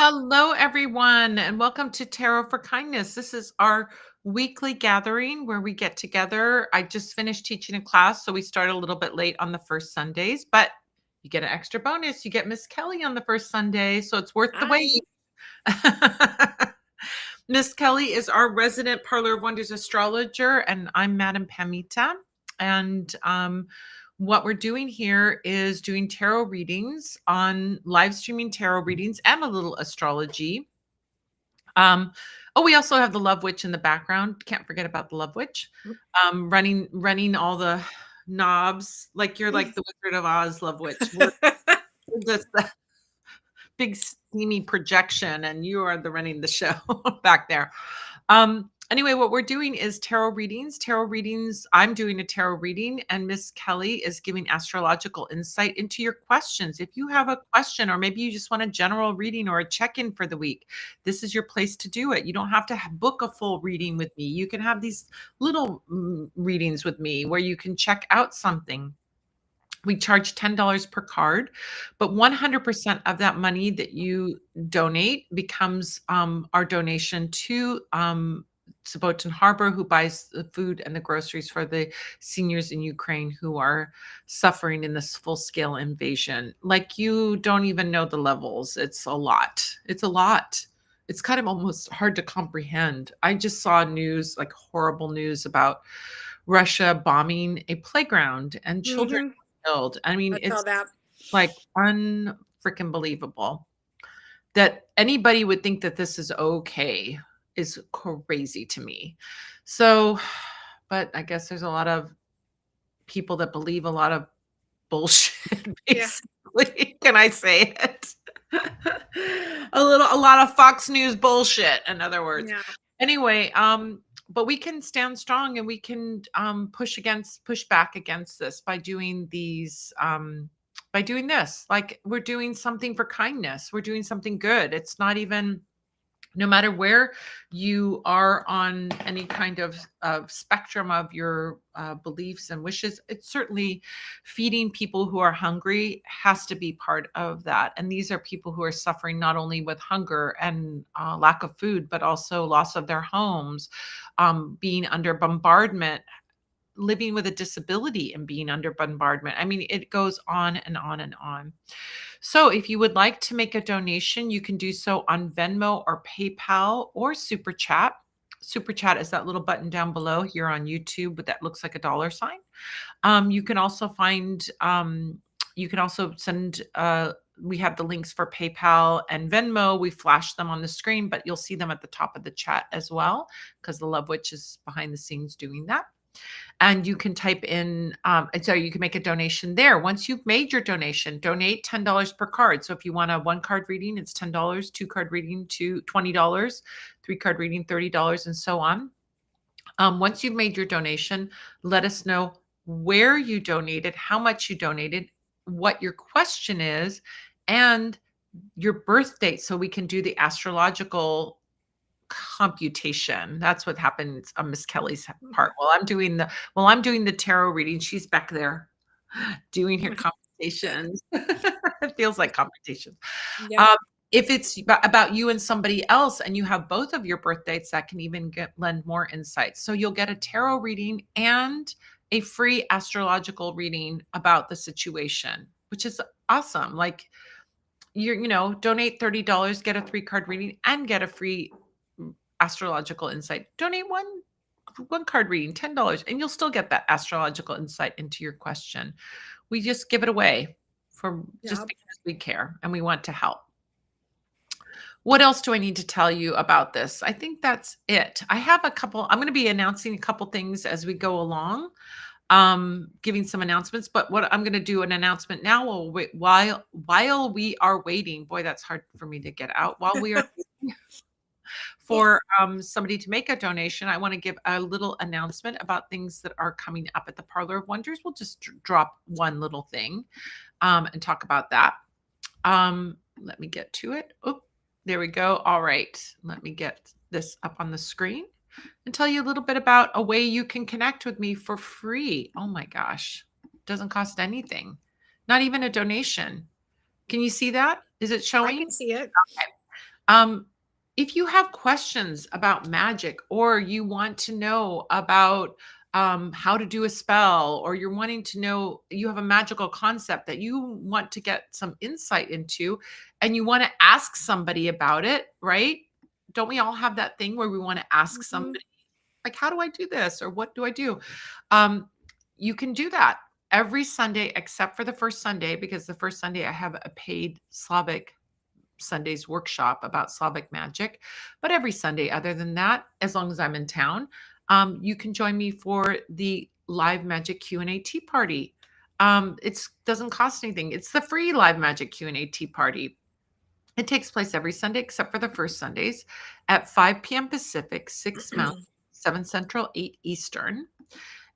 Hello, everyone, and welcome to Tarot for Kindness. This is our weekly gathering where we get together. I just finished teaching a class, so we start a little bit late on the first Sundays, but you get an extra bonus. You get Miss Kelly on the first Sunday, so it's worth the Hi. wait. Miss Kelly is our resident Parlor of Wonders astrologer, and I'm Madam Pamita. And what we're doing here is doing tarot readings on live streaming tarot readings and a little astrology. We also have the Love Witch in the background. Can't forget about the Love Witch. Running all the knobs like you're like the Wizard of Oz, Love Witch. We're just the big steamy projection, and you are the running the show back there. Anyway, what we're doing is tarot readings. Tarot readings. I'm doing a tarot reading, and Miss Kelly is giving astrological insight into your questions. If you have a question, or maybe you just want a general reading or a check-in for the week, this is your place to do it. You don't have to book a full reading with me. You can have these little readings with me where you can check out something. We charge $10 per card, but 100% of that money that you donate becomes our donation to Sabotan Harbor, who buys the food and the groceries for the seniors in Ukraine who are suffering in this full scale invasion. Like, you don't even know the levels. It's a lot. It's a lot. It's kind of almost hard to comprehend. I just saw news, like horrible news about Russia bombing a playground and children Mhm. killed. I mean, I saw it's that. like unfreaking believable that anybody would think that this is okay is crazy to me. So, but I guess there's a lot of people that believe a lot of bullshit, Yeah. basically. Can I say it? A lot of Fox News bullshit, in other words. Yeah. Anyway, but we can stand strong, and we can push back against this by doing these by doing this. Like, we're doing something for kindness. We're doing something good. It's not even, no matter where you are on any kind of spectrum of your beliefs and wishes, it's certainly feeding people who are hungry has to be part of that. And these are people who are suffering not only with hunger and lack of food, but also loss of their homes, being under bombardment, living with a disability and being under bombardment. I mean, it goes on and on and on. So if you would like to make a donation, you can do so on Venmo or PayPal or Super Chat. Super Chat is that little button down below here on YouTube, but that looks like a dollar sign. You can also you can also send, we have the links for PayPal and Venmo. We flash them on the screen, but you'll see them at the top of the chat as well, because the Love Witch is behind the scenes doing that. And you can type in, and so you can make a donation there. Once you've made your donation, donate $10 per card. So if you want a 1-card reading, it's $10, 2-card reading to $20, 3-card reading, $30, and so on. Once you've made your donation, let us know where you donated, how much you donated, what your question is, and your birth date, so we can do the astrological computation. That's what happens on Miss Kelly's part. While I'm doing the tarot reading, she's back there doing her computations. It feels like computations. Yep. Um, if it's about you and somebody else, and you have both of your birth dates, that can even lend more insight. So you'll get a tarot reading and a free astrological reading about the situation, which is awesome. Like, donate $30, get a 3-card reading, and get a free astrological insight. Donate one card reading, $10, and you'll still get that astrological insight into your question. We just give it away for just Yep. because we care and we want to help. What else do I need to tell you about this? I think that's it. I'm going to be announcing a couple things as we go along, giving some announcements. But what I'm going to do an announcement now while we are waiting. Boy, that's hard for me to get out. While we are for somebody to make a donation, I want to give a little announcement about things that are coming up at the Parlor of Wonders. We'll just drop one little thing and talk about that. Let me get to it. Oh, there we go. All right. Let me get this up on the screen and tell you a little bit about a way you can connect with me for free. Oh my gosh. Doesn't cost anything. Not even a donation. Can you see that? Is it I showing? can see it. Okay. If you have questions about magic, or you want to know about how to do a spell, or you're wanting to know, you have a magical concept that you want to get some insight into, and you want to ask somebody about it, right? Don't we all have that thing where we want to ask Mhm. somebody, like, how do I do this? Or what do I do? Um, you can do that every Sunday, except for the first Sunday, because the first Sunday I have a paid Slavic Sunday's workshop about Slavic magic. But every Sunday, other than that, as long as I'm in town, you can join me for the live magic Q&A tea party. It doesn't cost anything. It's the free live magic Q&A tea party. It takes place every Sunday except for the first Sundays at 5 p.m. Pacific, 6 Mountain, 7 Central, 8 Eastern.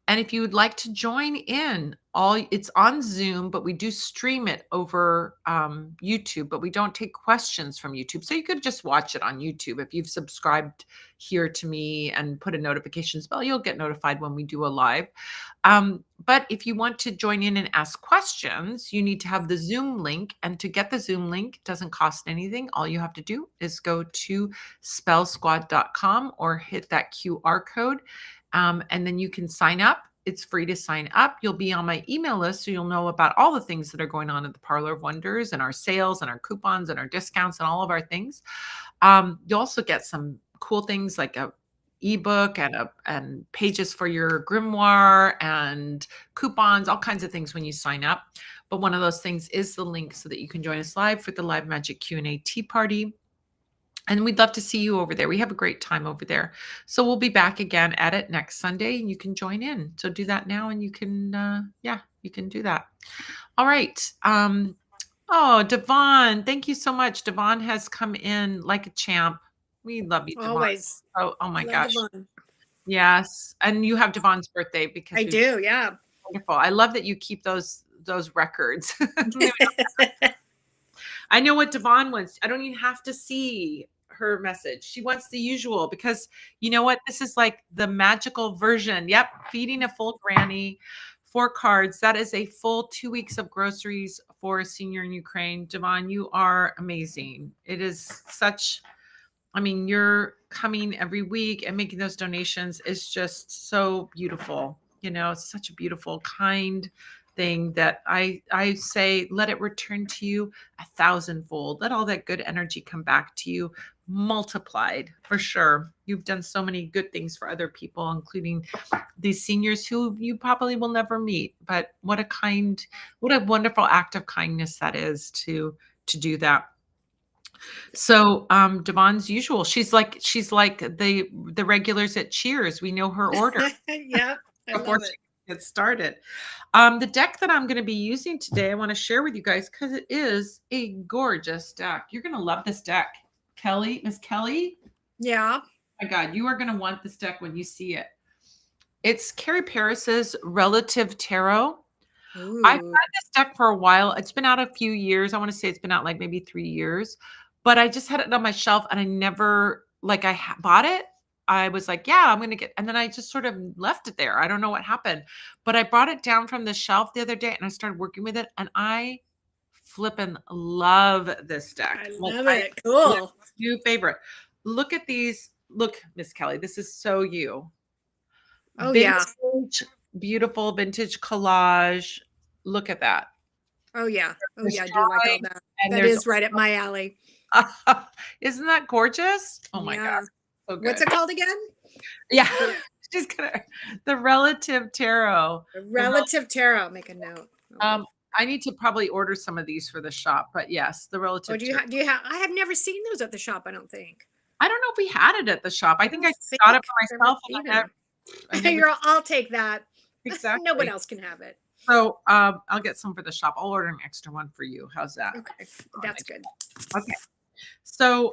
And if you would like to join in, it's on Zoom, but we do stream it over YouTube, but we don't take questions from YouTube. So you could just watch it on YouTube. If you've subscribed here to me and put a notifications bell, you'll get notified when we do a live. But if you want to join in and ask questions, you need to have the Zoom link. And to get the Zoom link, it doesn't cost anything. All you have to do is go to spellsquad.com or hit that QR code. And then you can sign up. It's free to sign up. You'll be on my email list, so you'll know about all the things that are going on at the Parlor of Wonders, and our sales and our coupons and our discounts and all of our things. You'll also get some cool things like a ebook and pages for your grimoire and coupons, all kinds of things when you sign up. But one of those things is the link so that you can join us live for the live magic Q&A tea party. And we'd love to see you over there. We have a great time over there. So we'll be back again at it next Sunday, and you can join in. So do that now, and you can, you can do that. All right. Oh, Devon, thank you so much. Devon has come in like a champ. We love you, Devon. Always. Oh my Love gosh. Devon. Yes. And you have Devon's birthday I because we've do, yeah. wonderful. I love that you keep those records. I know what Devon wants. I don't even have to see her message. She wants the usual because you know what? This is like the magical version. Yep. Feeding a full granny, 4 cards. That is a full 2 weeks of groceries for a senior in Ukraine. Devon, you are amazing. It is such, I mean, you're coming every week and making those donations is just so beautiful. You know, it's such a beautiful, kind thing that I say, let it return to you 1,000-fold. Let all that good energy come back to you multiplied for sure. You've done so many good things for other people, including these seniors who you probably will never meet. But what a wonderful act of kindness that is to do that. So, Devon's usual. She's like the regulars at Cheers. We know her order Yeah, I before love it. she gets started. The deck that I'm going to be using today, I want to share with you guys because it is a gorgeous deck. You're going to love this deck, Kelly, Miss Kelly. Yeah. My God, you are going to want this deck when you see it. It's Carrie Paris's Relative Tarot. I've had Ooh. this deck for a while. It's been out a few years. I want to say it's been out like maybe 3 years, but I just had it on my shelf and I never like bought it. I was like, yeah, I'm going to get, and then I just sort of left it there. I don't know what happened, but I brought it down from the shelf the other day and I started working with it and I flippin' love this deck. I Like love I it. Cool. new favorite. Look at these. Look, Miss Kelly, this is so you. Oh yeah. Vintage, beautiful vintage collage. Look at that. Oh yeah. Oh There's yeah, I do like all drawing that. and That there's is right at my alley. isn't that gorgeous? Oh my gosh, Yeah. so What's good. it called again? Yeah, The, she's gonna the relative tarot. the The rel relative tarot. Make a note. um, I need to probably order some of these for the shop, but yes, the Oh, relative tarot. do you have I have never seen those at the shop, I don't think. I don't know if we had it at the shop. I I think don't I just got it think for I've ever myself seen and them. I never I'll take that. No one exactly. else can have it. So, I'll get some for the shop. I'll order an extra one for you. How's that? Okay. That's good. Okay. So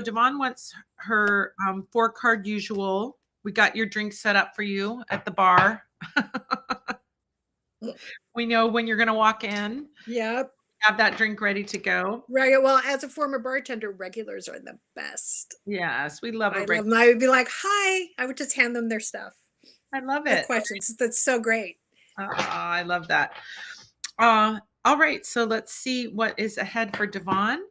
Devon wants her 4-card usual. We got your drink set up for you at the bar. We know when you're going to walk in, Yep. have that drink ready to go. Right. Well, as a former bartender, regulars are the best. Yes, we love a I break. love them. I would be like, hi. I would just hand them their stuff. I love No it. questions. That's so great. I love that. All right, so let's see what is ahead for Devon.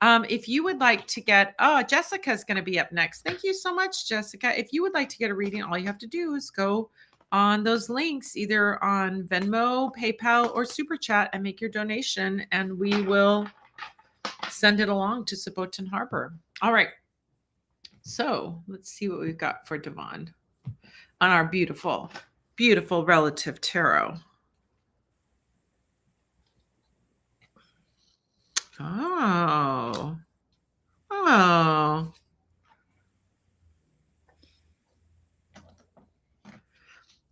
If you would like to get, oh, Jessica's going to be up next. Thank you so much, Jessica. If you would like to get a reading, all you have to do is go on those links, either on Venmo, PayPal, or Super Chat, and make your donation, and we will send it along to Sabotan Harbor. All right. So let's see what we've got for Devon on our beautiful, beautiful relative tarot. Oh. Oh.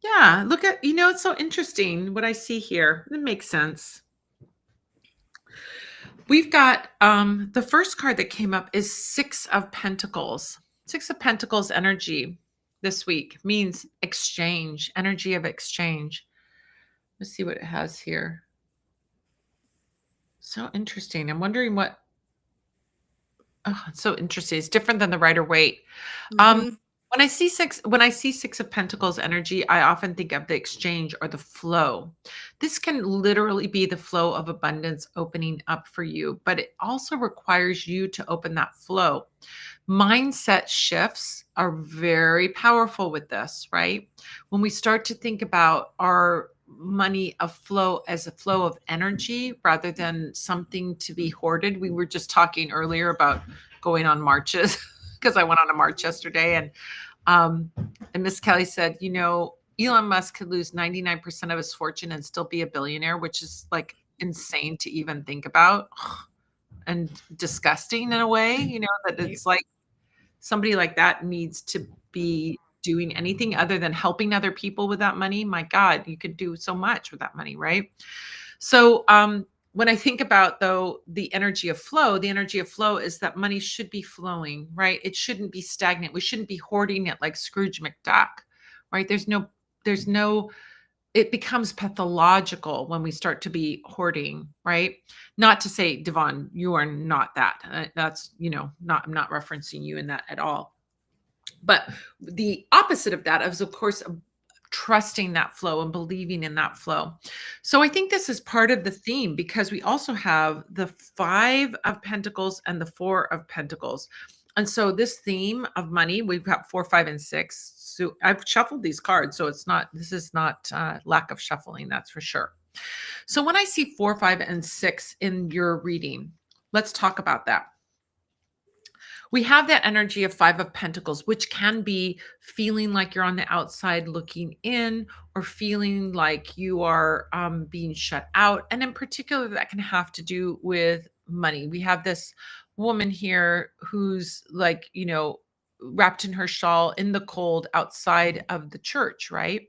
Yeah, look at, it's so interesting what I see here. It makes sense. We've got the first card that came up is Six of Pentacles. Six of Pentacles energy this week means exchange, energy of exchange. Let's see what it has here. So interesting. I'm wondering what, oh, it's so interesting. It's different than the Rider-Waite. Mhm. When I see Six of Pentacles energy, I often think of the exchange or the flow. This can literally be the flow of abundance opening up for you, but it also requires you to open that flow. Mindset shifts are very powerful with this, right? When we start to think about our money of flow as a flow of energy rather than something to be hoarded. We were just talking earlier about going on marches because I went on a march yesterday, um, and Miss Kelly said, Elon Musk could lose 99% of his fortune and still be a billionaire, which is like insane to even think about and disgusting in a way, that Right. it's like somebody like that needs to be doing anything other than helping other people with that money. My God, you could do so much with that money, right? So, when I think about though the energy of flow, is that money should be flowing, right? It shouldn't be stagnant. We shouldn't be hoarding it like Scrooge McDuck, right? There's no, it becomes pathological when we start to be hoarding, right? Not to say, Devon, you are not that. That's, not, I'm not referencing you in that at all. But the opposite of that is, of course, trusting that flow and believing in that flow. So I think this is part of the theme because we also have the Five of Pentacles and the Four of Pentacles. And so this theme of money, we've got 4, 5, and 6. So I've shuffled these cards. So this is not lack of shuffling, that's for sure. So when I see 4, 5, and 6 in your reading, let's talk about that. We have that energy of Five of Pentacles, which can be feeling like you're on the outside looking in, or feeling like you are being shut out. And in particular, that can have to do with money. We have this woman here who's like, wrapped in her shawl in the cold outside of the church, right?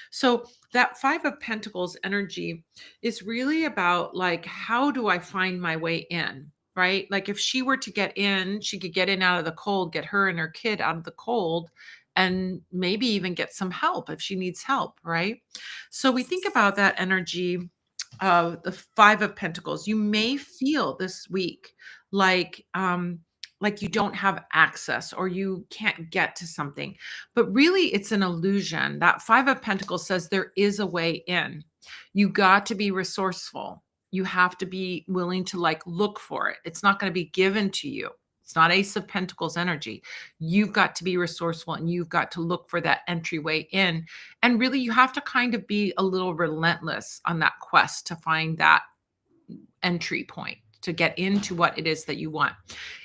So that Five of Pentacles energy is really about like, how do I find my way in? Right? Like if she were to get in, she could get in out of the cold, get her and her kid out of the cold, and maybe even get some help if she needs help, right? So we think about that energy of the Five of Pentacles. You may feel this week like you don't have access or you can't get to something, but really it's an illusion. That Five of Pentacles says there is a way in. You got to be resourceful. You have to be willing to like look for it. It's not going to be given to you. It's not Ace of Pentacles energy. You've got to be resourceful and you've got to look for that entryway in. And really, you have to kind of be a little relentless on that quest to find that entry point to get into what it is that you want.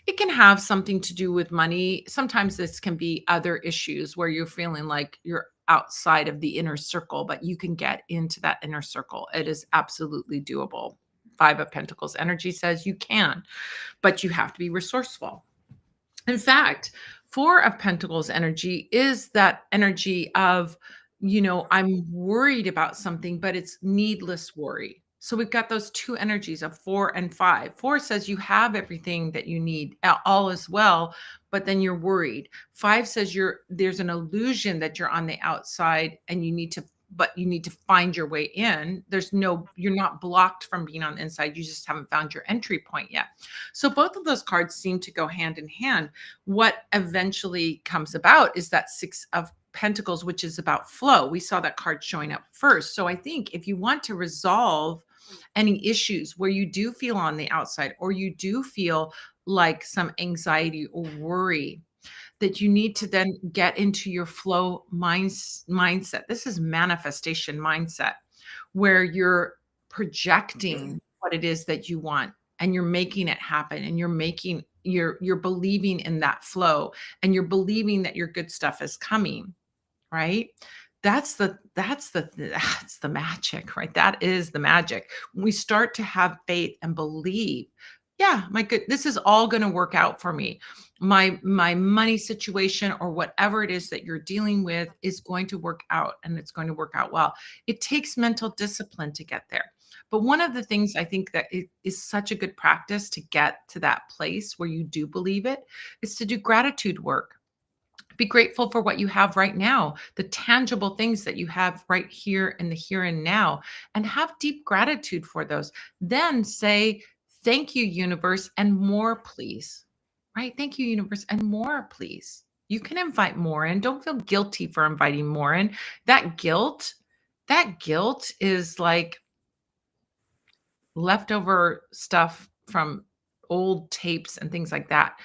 It can have something to do with money. Sometimes this can be other issues where you're feeling like you're outside of the inner circle, but you can get into that inner circle. It is absolutely doable. Five of Pentacles energy says you can, but you have to be resourceful. In fact, Four of Pentacles energy is that energy of, I'm worried about something, but it's needless worry. So we've got those two energies of 4 and 5. 4 says you have everything that you need, all is well, but then you're worried. 5 says there's an illusion that you're on the outside and you need to find your way in. You're not blocked from being on the inside. You just haven't found your entry point yet. So both of those cards seem to go hand in hand. What eventually comes about is that Six of Pentacles, which is about flow. We saw that card showing up first. So I think if you want to resolve any issues where you do feel on the outside or you do feel like some anxiety or worry, that you need to then get into your flow mindset. This is manifestation mindset where you're projecting what it is that you want and you're making it happen and you're believing in that flow and you're believing that your good stuff is coming, right? That's the magic, right? That is the magic. When we start to have faith and believe, yeah, my good, this is all going to work out for me. My money situation or whatever it is that you're dealing with is going to work out and it's going to work out well. It takes mental discipline to get there. But one of the things I think that it is such a good practice to get to that place where you do believe it is to do gratitude work. Be grateful for what you have right now, the tangible things that you have right here in the here and now, and have deep gratitude for those. Then say, thank you, universe, and more, please. Right? Thank you, universe, and more, please. You can invite more in. Don't feel guilty for inviting more in. That guilt, that guilt is like leftover stuff from old tapes and things like that.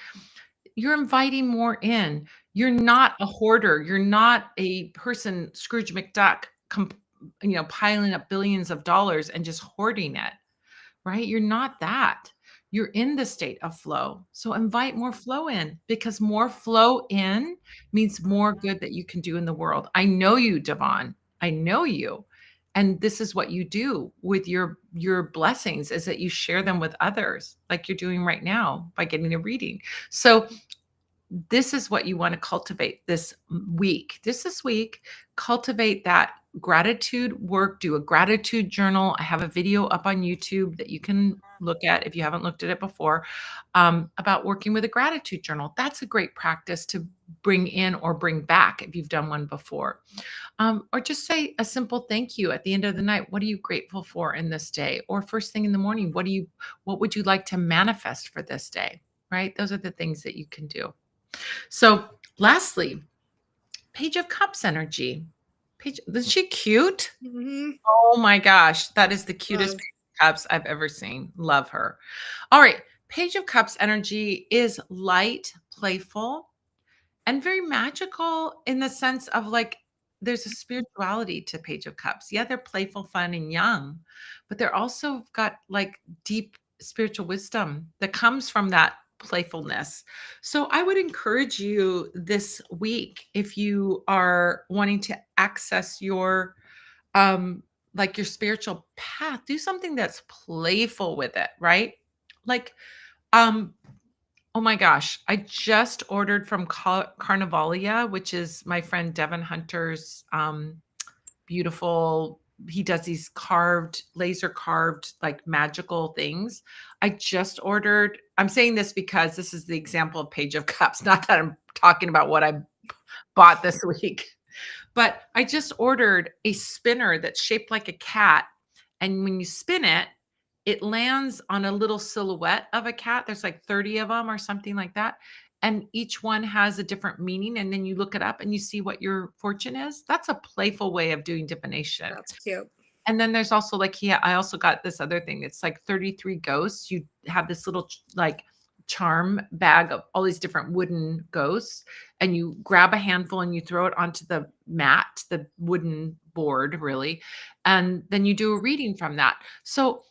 You're inviting more in. You're not a hoarder. You're not a person, Scrooge McDuck, piling up billions of dollars and just hoarding it, right? You're not that. You're in the state of flow. So invite more flow in because more flow in means more good that you can do in the world. I know you, Devon. I know you. And this is what you do with your blessings is that you share them with others like you're doing right now by getting a reading. So this is what you want to cultivate this week. This week, cultivate that gratitude work, do a gratitude journal. I have a video up on YouTube that you can look at if you haven't looked at it before, about working with a gratitude journal. That's a great practice to bring in or bring back if you've done one before. Or just say a simple thank you at the end of the night. What are you grateful for in this day? Or first thing in the morning, what would you like to manifest for this day? Right? Those are the things that you can do. So, lastly, Page of Cups energy. Page, is she cute? Mhm. Oh my gosh, that is the cutest Love. Page of Cups I've ever seen. Love her. All right, Page of Cups energy is light, playful, and very magical in the sense of like there's a spirituality to Page of Cups. Yeah, they're playful, fun, and young, but they're also got like deep spiritual wisdom that comes from that playfulness. So I would encourage you this week if you are wanting to access your um like your spiritual path, do something that's playful with it, right? Like um oh my gosh, I just ordered from Carnivalia, which is my friend Devin Hunter's beautiful. He does these carved, laser carved, like magical things. I just ordered. I'm saying this because this is the example of Page of Cups. Not that I'm talking about what I bought this week, but I just ordered a spinner that's shaped like a cat. And when you spin it, it lands on a little silhouette of a cat. There's like 30 of them or something like that. And each one has a different meaning. And then you look it up and you see what your fortune is. That's a playful way of doing divination. That's cute. And then there's also like, yeah, I also got this other thing. It's like 33 ghosts. You have this little like charm bag of all these different wooden ghosts, and you grab a handful and you throw it onto the mat, the wooden board, really. And then you do a reading from that. So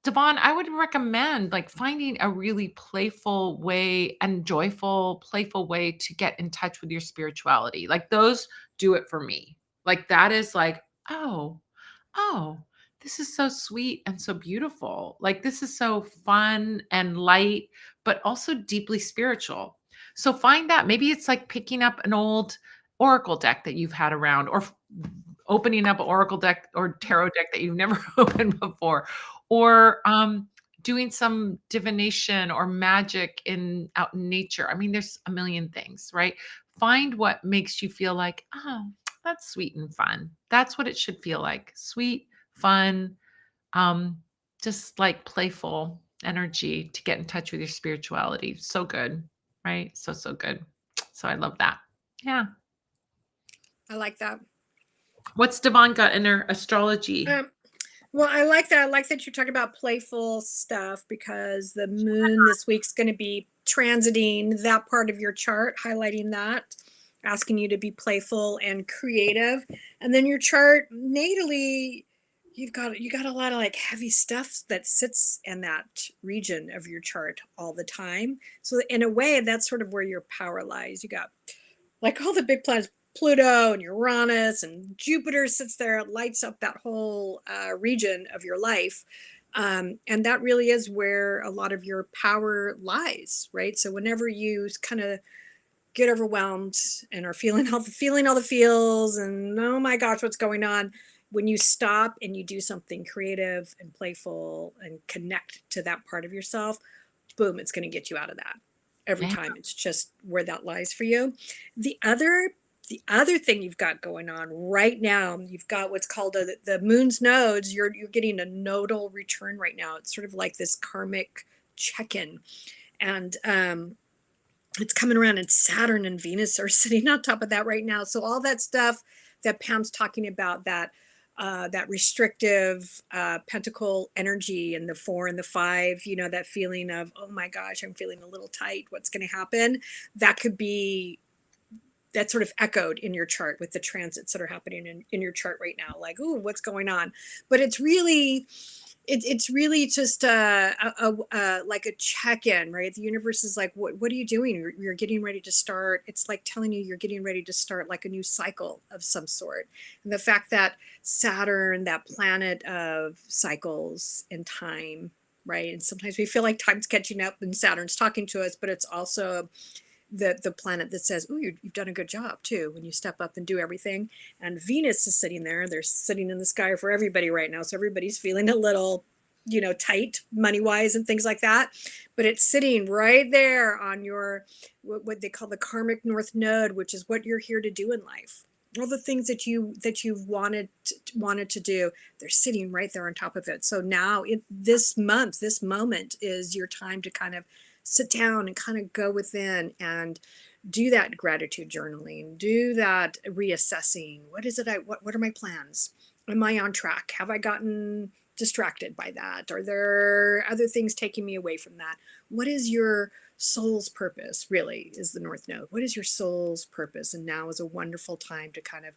Devon, I would recommend like finding a really playful way and joyful, playful way to get in touch with your spirituality. Like those do it for me. Like that is like, oh, this is so sweet and so beautiful. Like this is so fun and light, but also deeply spiritual. So find that. Maybe it's like picking up an old oracle deck that you've had around or opening up an oracle deck or tarot deck that you've never opened before or doing some divination or magic in out in nature. I mean, there's a million things, right? Find what makes you feel like, oh, that's sweet and fun. That's what it should feel like. Sweet, fun, um, just like playful energy to get in touch with your spirituality. So good, right? So, so good. So I love that. Yeah. I like that. What's Devon got in her astrology? Um, Well, I like that. I like that you're talking about playful stuff because the moon this week's going to be transiting that part of your chart, highlighting that, asking you to be playful and creative. And then your chart natally, you got a lot of like heavy stuff that sits in that region of your chart all the time. So in a way, that's sort of where your power lies. You got like all the big planets, Pluto and Uranus and Jupiter sits there, it lights up that whole region of your life. And that really is where a lot of your power lies, right? So whenever you kind of get overwhelmed and are feeling all the feels and oh my gosh, what's going on? When you stop and you do something creative and playful and connect to that part of yourself, boom, it's going to get you out of that every Yeah. time. It's just where that lies for you. The other thing you've got going on right now, you've got what's called the moon's nodes. You're getting a nodal return right now. It's sort of like this karmic check-in, and it's coming around, and Saturn and Venus are sitting on top of that right now. So all that stuff that Pam's talking about, that restrictive pentacle energy and the 4 and the 5, that feeling of, oh my gosh, I'm feeling a little tight, what's going to happen? That could be that sort of echoed in your chart with the transits that are happening in your chart right now, like, oh, what's going on? But it's really just like a check-in, right? The universe is like, what are you doing? You're getting ready to start. It's like telling you you're getting ready to start like a new cycle of some sort. And the fact that Saturn, that planet of cycles and time, right? And sometimes we feel like time's catching up and Saturn's talking to us, but it's also the planet that says, "Oh, you've done a good job too when you step up and do everything." And Venus is sitting there; they're sitting in the sky for everybody right now, so everybody's feeling a little, tight money wise and things like that. But it's sitting right there on your what they call the karmic north node, which is what you're here to do in life. All the things that you've wanted to do, they're sitting right there on top of it. So now, this month, this moment is your time to kind of sit down and kind of go within and do that gratitude journaling, do that reassessing. What is it? What are my plans? Am I on track? Have I gotten distracted by that? Are there other things taking me away from that? What is your soul's purpose? Really, is the North Node. What is your soul's purpose? And now is a wonderful time to kind of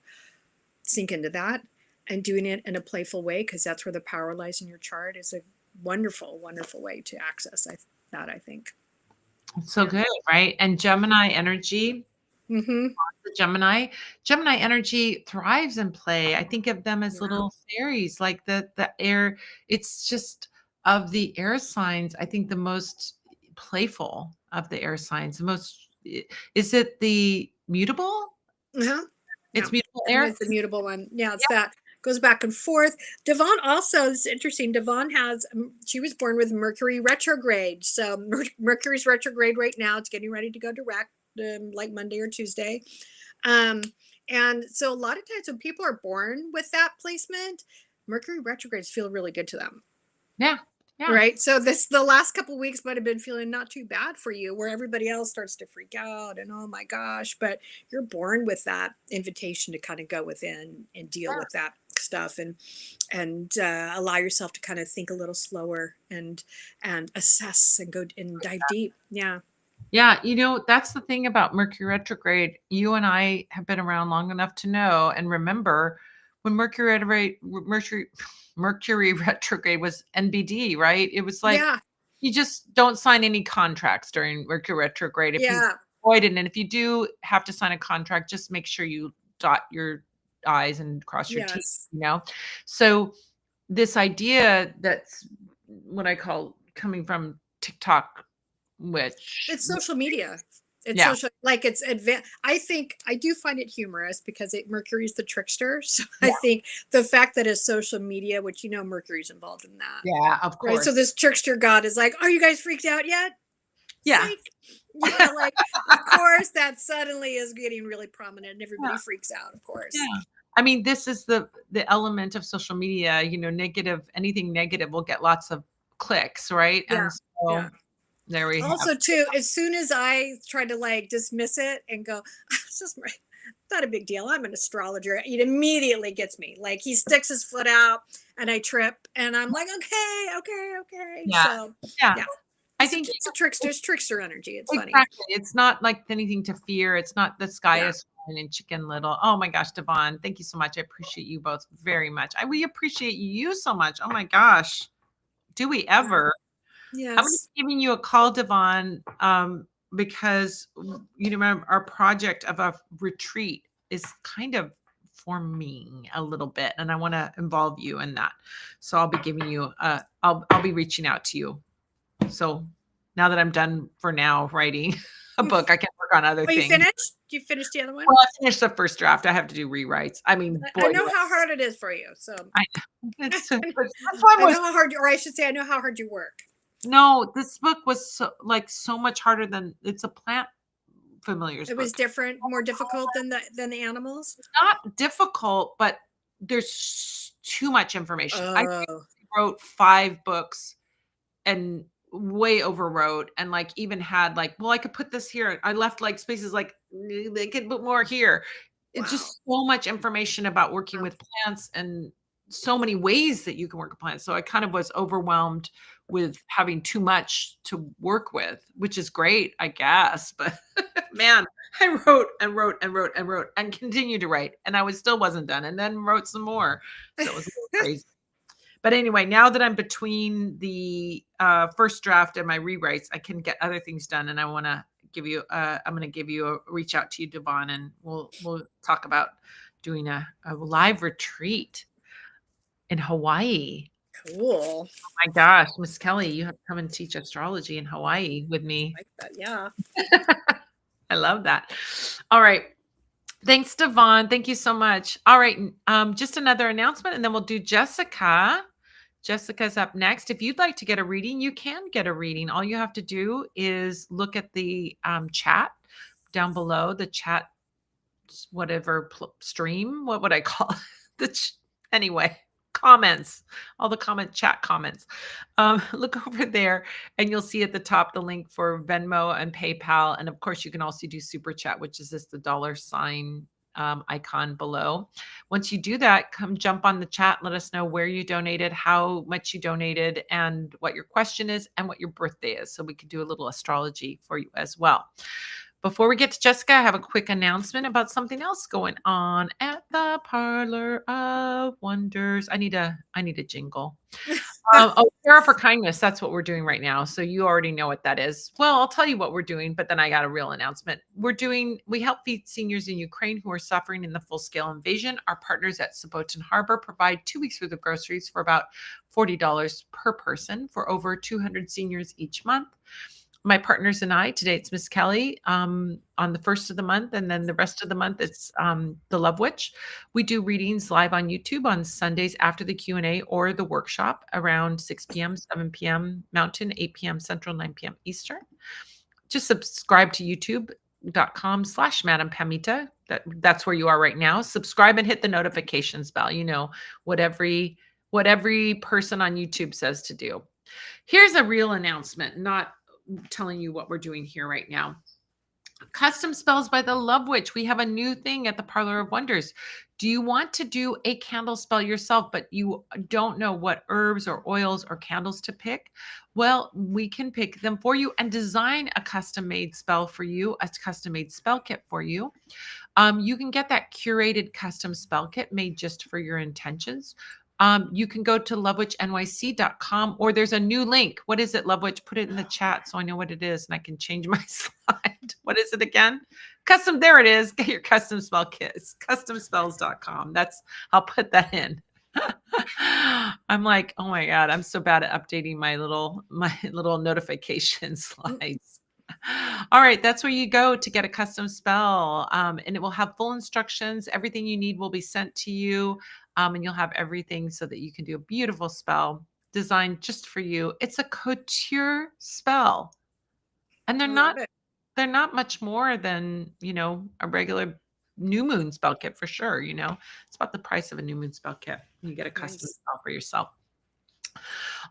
sink into that, and doing it in a playful way, because that's where the power lies in your chart, is a wonderful, wonderful way to access that, I think. It's so Yeah. good, right? And Gemini energy, Mm-hmm. the Gemini energy thrives in play. I think of them as Yeah. little fairies, like the air. It's just of the air signs, I think the most playful of the air signs. The most is it the mutable? Uh-huh. Yeah. It's mutable air? Gemini's the mutable one. Yeah, it's that goes back and forth. Devon also is interesting. Devon she was born with Mercury retrograde. So Mercury's retrograde right now. It's getting ready to go direct, like Monday or Tuesday. Um, and so a lot of times when people are born with that placement, Mercury retrogrades feel really good to them. Yeah. Yeah. Right. So the last couple weeks might have been feeling not too bad for you, where everybody else starts to freak out and oh my gosh, but you're born with that invitation to kind of go within and deal Yeah. with that stuff, and allow yourself to kind of think a little slower and assess and go and dive deep. Yeah. Yeah, that's the thing about Mercury retrograde. You and I have been around long enough to know and remember when Mercury retrograde was NBD, right? It was like Yeah. you just don't sign any contracts during Mercury retrograde if you Yeah. avoid it. And if you do have to sign a contract, just make sure you dot your I's and cross your Yes. T's. So this idea that's what I call coming from TikTok, which It's social media. It's yeah. social, like it's advanced. I think I do find it humorous because Mercury's the trickster. So I Yeah. think the fact that it's social media, which Mercury's involved in that, Yeah, of right? So course. this trickster god is like, "Are you guys freaked out yet? Yeah. Psych!" Like, of course that suddenly is getting really prominent, and Yeah, everybody freaks out. Of course. yeah. I mean, this is the element of social media, negative anything negative will get lots of clicks, right? Yeah. And Yeah. so there we have Also, too, as soon as I try to like dismiss it and go, it's just right. Not a big deal. I'm an astrologer. It immediately gets me. Like he sticks his foot out and I trip and I'm like, okay, okay, okay. Yeah. So Yeah. yeah. I It's a think it's a trickster, it's trickster energy. It's funny. exactly. It's not like anything to fear. It's not the sky Yeah. is falling and chicken little. Oh my gosh, Devon, thank you so much. I appreciate you both very much. We appreciate you so much. Oh my gosh. Do we Yeah. ever? I'm gonna Yes. be giving you a call, Devon, because you remember our project of a retreat is kind of forming a little bit, and I want to involve you in that. So I'll be giving you I'll be reaching out to you. So now that I'm done for now writing a book, I can work on other Oh, you things. finished? You finished the other one? Well, I finished the first draft. I have to do rewrites. I mean, I boy, do know how hard it is for you. So I it's so that's why I I was know how hard, or I should say, I know how hard you work. no, this book was so much harder than it's a plant familiars It was book. different, more difficult than the animals. Not difficult, but there's too much information. I Oh, wrote 5 books and way overwrote and like even had like, well, I could put this here. I left like spaces like they could put more here. It's wow. just so much information about working Wow. with plants and so many ways that you can work with plants. So I kind of was overwhelmed with having too much to work with, which is great, I guess. But man, I wrote and wrote and wrote and wrote and continued to write, and I was still wasn't done, and then wrote some more. So it was a little crazy. But anyway, now that I'm between the first draft and my rewrites, I can get other things done. And I want to give you, I'm going to give you a reach out to you, Devon, and we'll talk about doing a live retreat in Hawaii. Cool. My gosh, Miss Kelly, you have to come and teach astrology in Hawaii with me. Like that. Yeah. I love that. All right. Thanks, Devon. Thank you so much. All right. Just another announcement, and then we'll do Jessica. Jessica's up next. If you'd like to get a reading, you can get a reading. All you have to do is look at the chat down below, the chat, whatever stream. What would I call it? Anyway, comments, all the chat comments. Look over there and you'll see at the top the link for Venmo and PayPal. And of course, you can also do super chat, which is just the $ icon below. Once you do that, come jump on the chat. Let us know where you donated, how much you donated, and what your question is and what your birthday is. So we could do a little astrology for you as well. Before we get to Jessica, I have a quick announcement about something else going on at the Parlor of Wonders. I need a jingle. Care for Kindness. That's what we're doing right now. So you already know what that is. Well, I'll tell you what we're doing, but then I got a real announcement. We help feed seniors in Ukraine who are suffering in the full-scale invasion. Our partners at Sobotan Harbor provide 2 weeks worth of groceries for about $40 per person for over 200 seniors each month. My partners and I, today it's Miss Kelly, on the first of the month, and then the rest of the month it's the Love Witch. We do readings live on YouTube on Sundays after the Q&A or the workshop around 6 p.m., 7 p.m. Mountain, 8 p.m. Central, 9 p.m. Eastern. Just subscribe to youtube.com/Madam Pamita. That's where you are right now. Subscribe and hit the notifications bell. You know what every person on YouTube says to do. Here's a real announcement, not telling you what we're doing here right now. Custom spells by the Love Witch. We have a new thing at the Parlor of Wonders. Do you want to do a candle spell yourself, but you don't know what herbs or oils or candles to pick? Well, we can pick them for you and design a custom made spell for you, a custom made spell kit for you. You can get that curated custom spell kit made just for your intentions. You can go to lovewitchnyc.com, or there's a new link. What is it, Lovewitch? Put it in the chat so I know what it is and I can change my slide. What is it again? Custom. There it is. Get your custom spell kit. It's customspells.com. I'll put that in. I'm like, oh my God, I'm so bad at updating my little notification slides. All right, that's where you go to get a custom spell, and it will have full instructions. Everything you need will be sent to you, and you'll have everything so that you can do a beautiful spell designed just for you. It's a couture spell, and I love it. they're not much more than a regular new moon spell kit for sure. It's about the price of a new moon spell kit. You get a custom Nice. spell for yourself.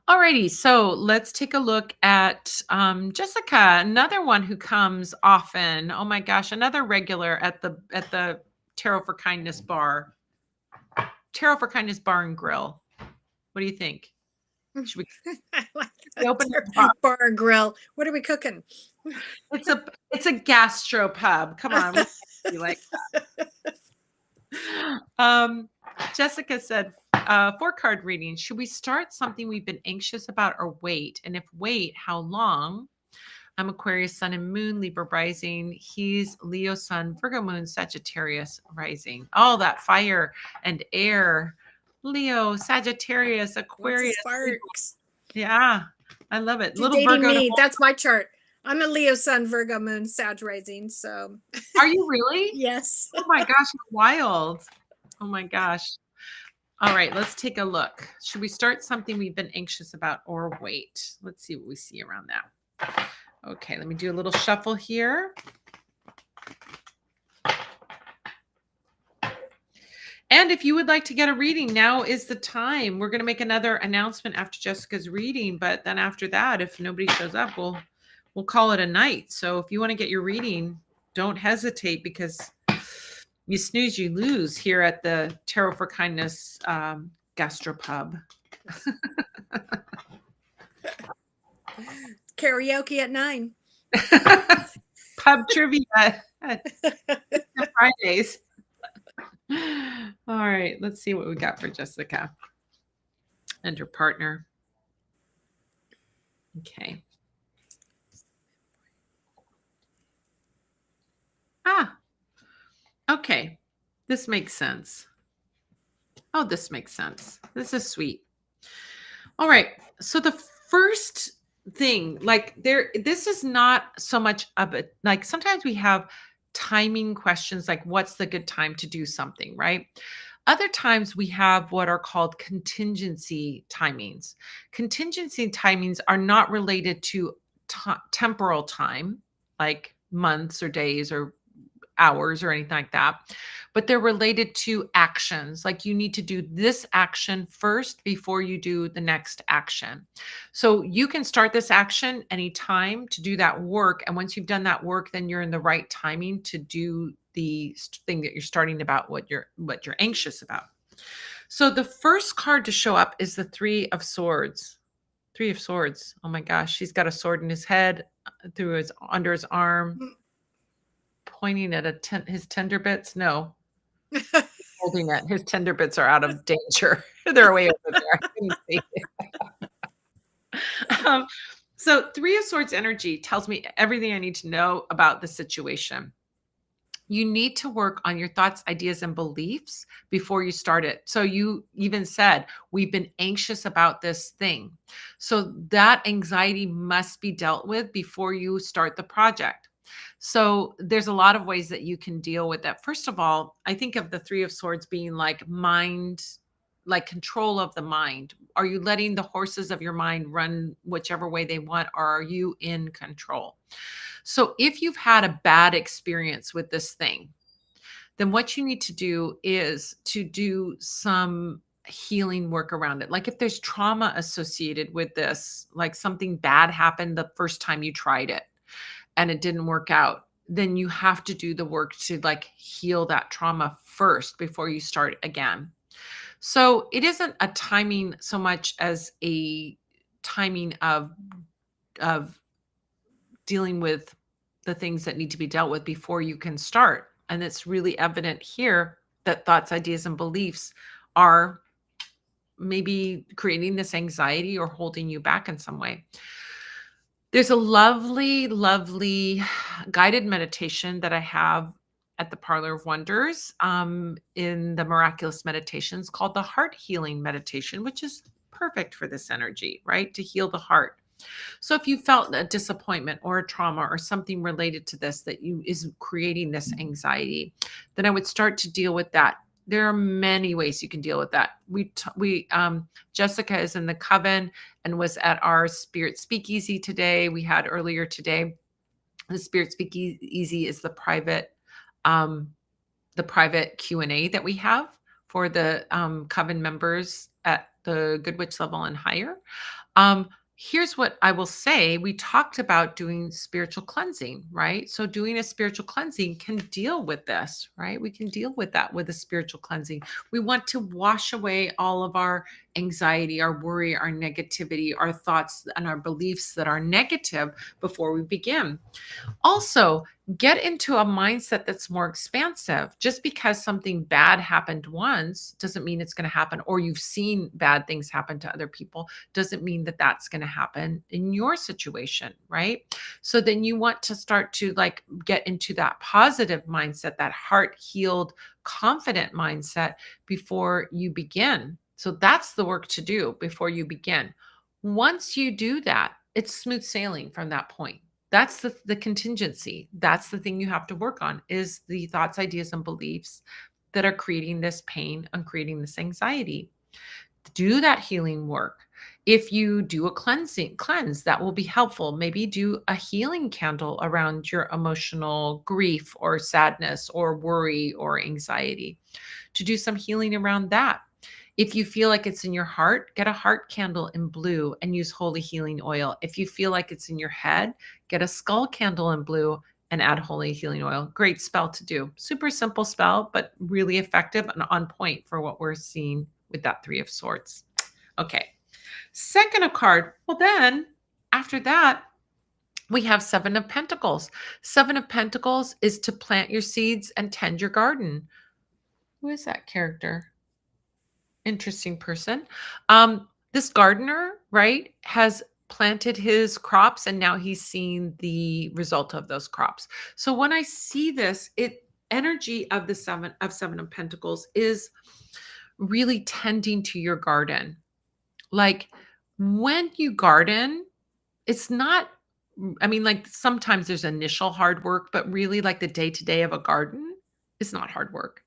Alrighty, so let's take a look at Jessica, another one who comes often. Oh my gosh, another regular at the Tarot for Kindness bar. Tarot for Kindness Bar and Grill. What do you think? Should we, I like we that open the top? bar and grill. What are we cooking? It's a gastro pub. Come on, we can't be like that. Jessica said, 4 card reading. Should we start something we've been anxious about or wait? And if wait, how long? I'm Aquarius Sun and Moon, Libra rising. He's Leo Sun, Virgo Moon, Sagittarius rising. All that fire and air. Leo, Sagittarius, Lots of Aquarius, Libra. sparks. Yeah, I love it. She's Little dating Virgo to me. hold. That's my chart. I'm a Leo Sun, Virgo Moon, Sag rising. So Are you really? yes. Oh my gosh, wild. Oh my gosh. All right, let's take a look. Should we start something we've been anxious about or wait? Let's see what we see around that. Okay, let me do a little shuffle here. And if you would like to get a reading, now is the time. We're going to make another announcement after Jessica's reading, but then after that, if nobody shows up, we'll call it a night. So if you want to get your reading, don't hesitate, because you snooze, you lose here at the Tarot for Kindness gastropub. Karaoke at 9. Pub trivia at Fridays. All right, let's see what we got for Jessica and her partner. Okay. Okay. This makes sense. Oh, this makes sense. This is sweet. All right. So the first thing, this is not so much of it. Like sometimes we have timing questions, like what's the good time to do something, right? Other times we have what are called contingency timings. Contingency timings are not related to temporal time, like months or days or hours or anything like that, but they're related to actions. Like you need to do this action first before you do the next action. So you can start this action anytime to do that work. And once you've done that work, then you're in the right timing to do the thing that you're starting about, what you're anxious about. So the first card to show up is the Three of Swords. Three of Swords. Oh my gosh, he's got a sword in his head, through his under his arm, pointing at his tender bits. No, holding it. His tender bits are out of danger. They're way over there. I couldn't see it. So Three of Swords energy tells me everything I need to know about the situation. You need to work on your thoughts, ideas, and beliefs before you start it. So you even said, we've been anxious about this thing. So that anxiety must be dealt with before you start the project. So there's a lot of ways that you can deal with that. First of all, I think of the Three of Swords being like mind, like control of the mind. Are you letting the horses of your mind run whichever way they want, or are you in control? So if you've had a bad experience with this thing, then what you need to do is to do some healing work around it. Like if there's trauma associated with this, like something bad happened the first time you tried it and it didn't work out, then you have to do the work to like heal that trauma first before you start again. So it isn't a timing so much as a timing of dealing with the things that need to be dealt with before you can start. And it's really evident here that thoughts, ideas, and beliefs are maybe creating this anxiety or holding you back in some way. There's a lovely, lovely guided meditation that I have at the Parlor of Wonders in the Miraculous Meditations called the Heart Healing Meditation, which is perfect for this energy, right? To heal the heart. So if you felt a disappointment or a trauma or something related to this that is creating this anxiety, then I would start to deal with that. There are many ways you can deal with that. Jessica is in the coven and was at our Spirit Speakeasy today. We had earlier today. The Spirit Speakeasy is the private Q&A that we have for the coven members at the Good Witch level and higher. Um, Here's what I will say. We talked about doing spiritual cleansing, right? So doing a spiritual cleansing can deal with this, right? We can deal with that with a spiritual cleansing. We want to wash away all of our anxiety, our worry, our negativity, our thoughts, and our beliefs that are negative before we begin. Also, get into a mindset that's more expansive. Just because something bad happened once doesn't mean it's going to happen, or you've seen bad things happen to other people, doesn't mean that that's going to happen in your situation, right? So then you want to start to like get into that positive mindset, that heart healed, confident mindset before you begin. So that's the work to do before you begin. Once you do that, it's smooth sailing from that point. That's the contingency. That's the thing you have to work on is the thoughts, ideas, and beliefs that are creating this pain and creating this anxiety. Do that healing work. If you do a cleanse, that will be helpful. Maybe do a healing candle around your emotional grief or sadness or worry or anxiety to do some healing around that. If you feel like it's in your heart, get a heart candle in blue and use holy healing oil. If you feel like it's in your head, get a skull candle in blue and add holy healing oil. Great spell to do. Super simple spell, but really effective and on point for what we're seeing with that Three of Swords. Okay. Second of card. Well, then after that, we have Seven of Pentacles. Seven of Pentacles is to plant your seeds and tend your garden. Who is that character? Interesting person. This gardener, right, has planted his crops and now he's seeing the result of those crops. So when I see this, it energy of the seven of pentacles is really tending to your garden. Like when you garden, it's not I mean, like sometimes there's initial hard work, but really like the day to day of a garden is not hard work.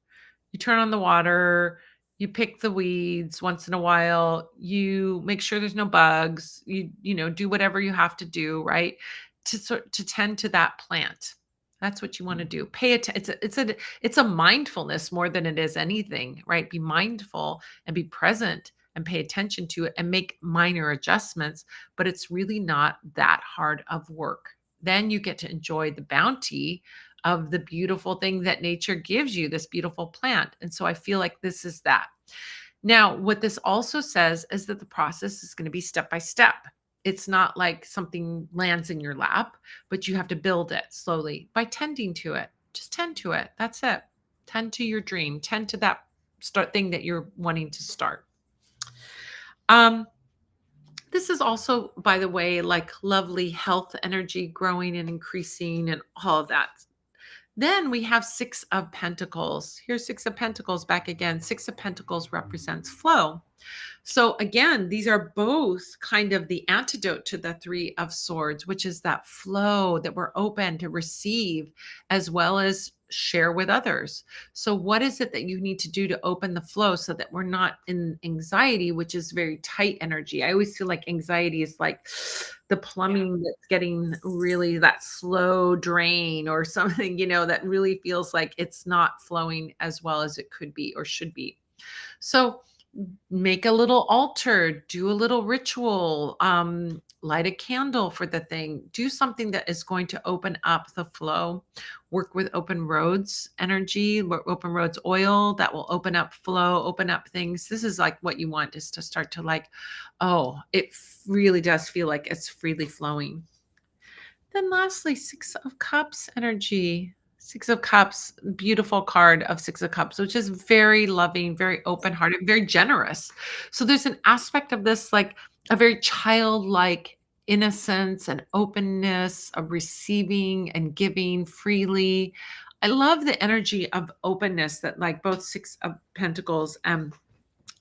You turn on the water, you pick the weeds once in a while, you make sure there's no bugs, you do whatever you have to do, right? To tend to that plant. That's what you want to do. Pay attention. It's a mindfulness more than it is anything, right? Be mindful and be present and pay attention to it and make minor adjustments, but it's really not that hard of work. Then you get to enjoy the bounty of the beautiful thing that nature gives you, this beautiful plant. And so I feel like this is that. Now, what this also says is that the process is going to be step by step. It's not like something lands in your lap, but you have to build it slowly by tending to it. Just tend to it. That's it. Tend to your dream, tend to that start thing that you're wanting to start. Um, this is also, by the way, like lovely health energy growing and increasing and all of that. Then we have Six of Pentacles. Here's Six of Pentacles back again. Six of Pentacles represents flow. So again, these are both kind of the antidote to the Three of Swords, which is that flow that we're open to receive as well as share with others. So what is it that you need to do to open the flow so that we're not in anxiety, which is very tight energy? I always feel like anxiety is like the Yeah. plumbing that's getting really that slow drain or something, that really feels like it's not flowing as well as it could be or should be. So make a little altar, do a little ritual, light a candle for the thing, do something that is going to open up the flow. Work with open roads energy, open roads oil that will open up flow, open up things. This is like what you want is to start to like, oh, it really does feel like it's freely flowing. Then lastly, Six of Cups energy. Six of Cups, beautiful card of Six of Cups, which is very loving, very open-hearted, very generous. So there's an aspect of this, like a very childlike innocence and openness of receiving and giving freely. I love the energy of openness that like both Six of Pentacles and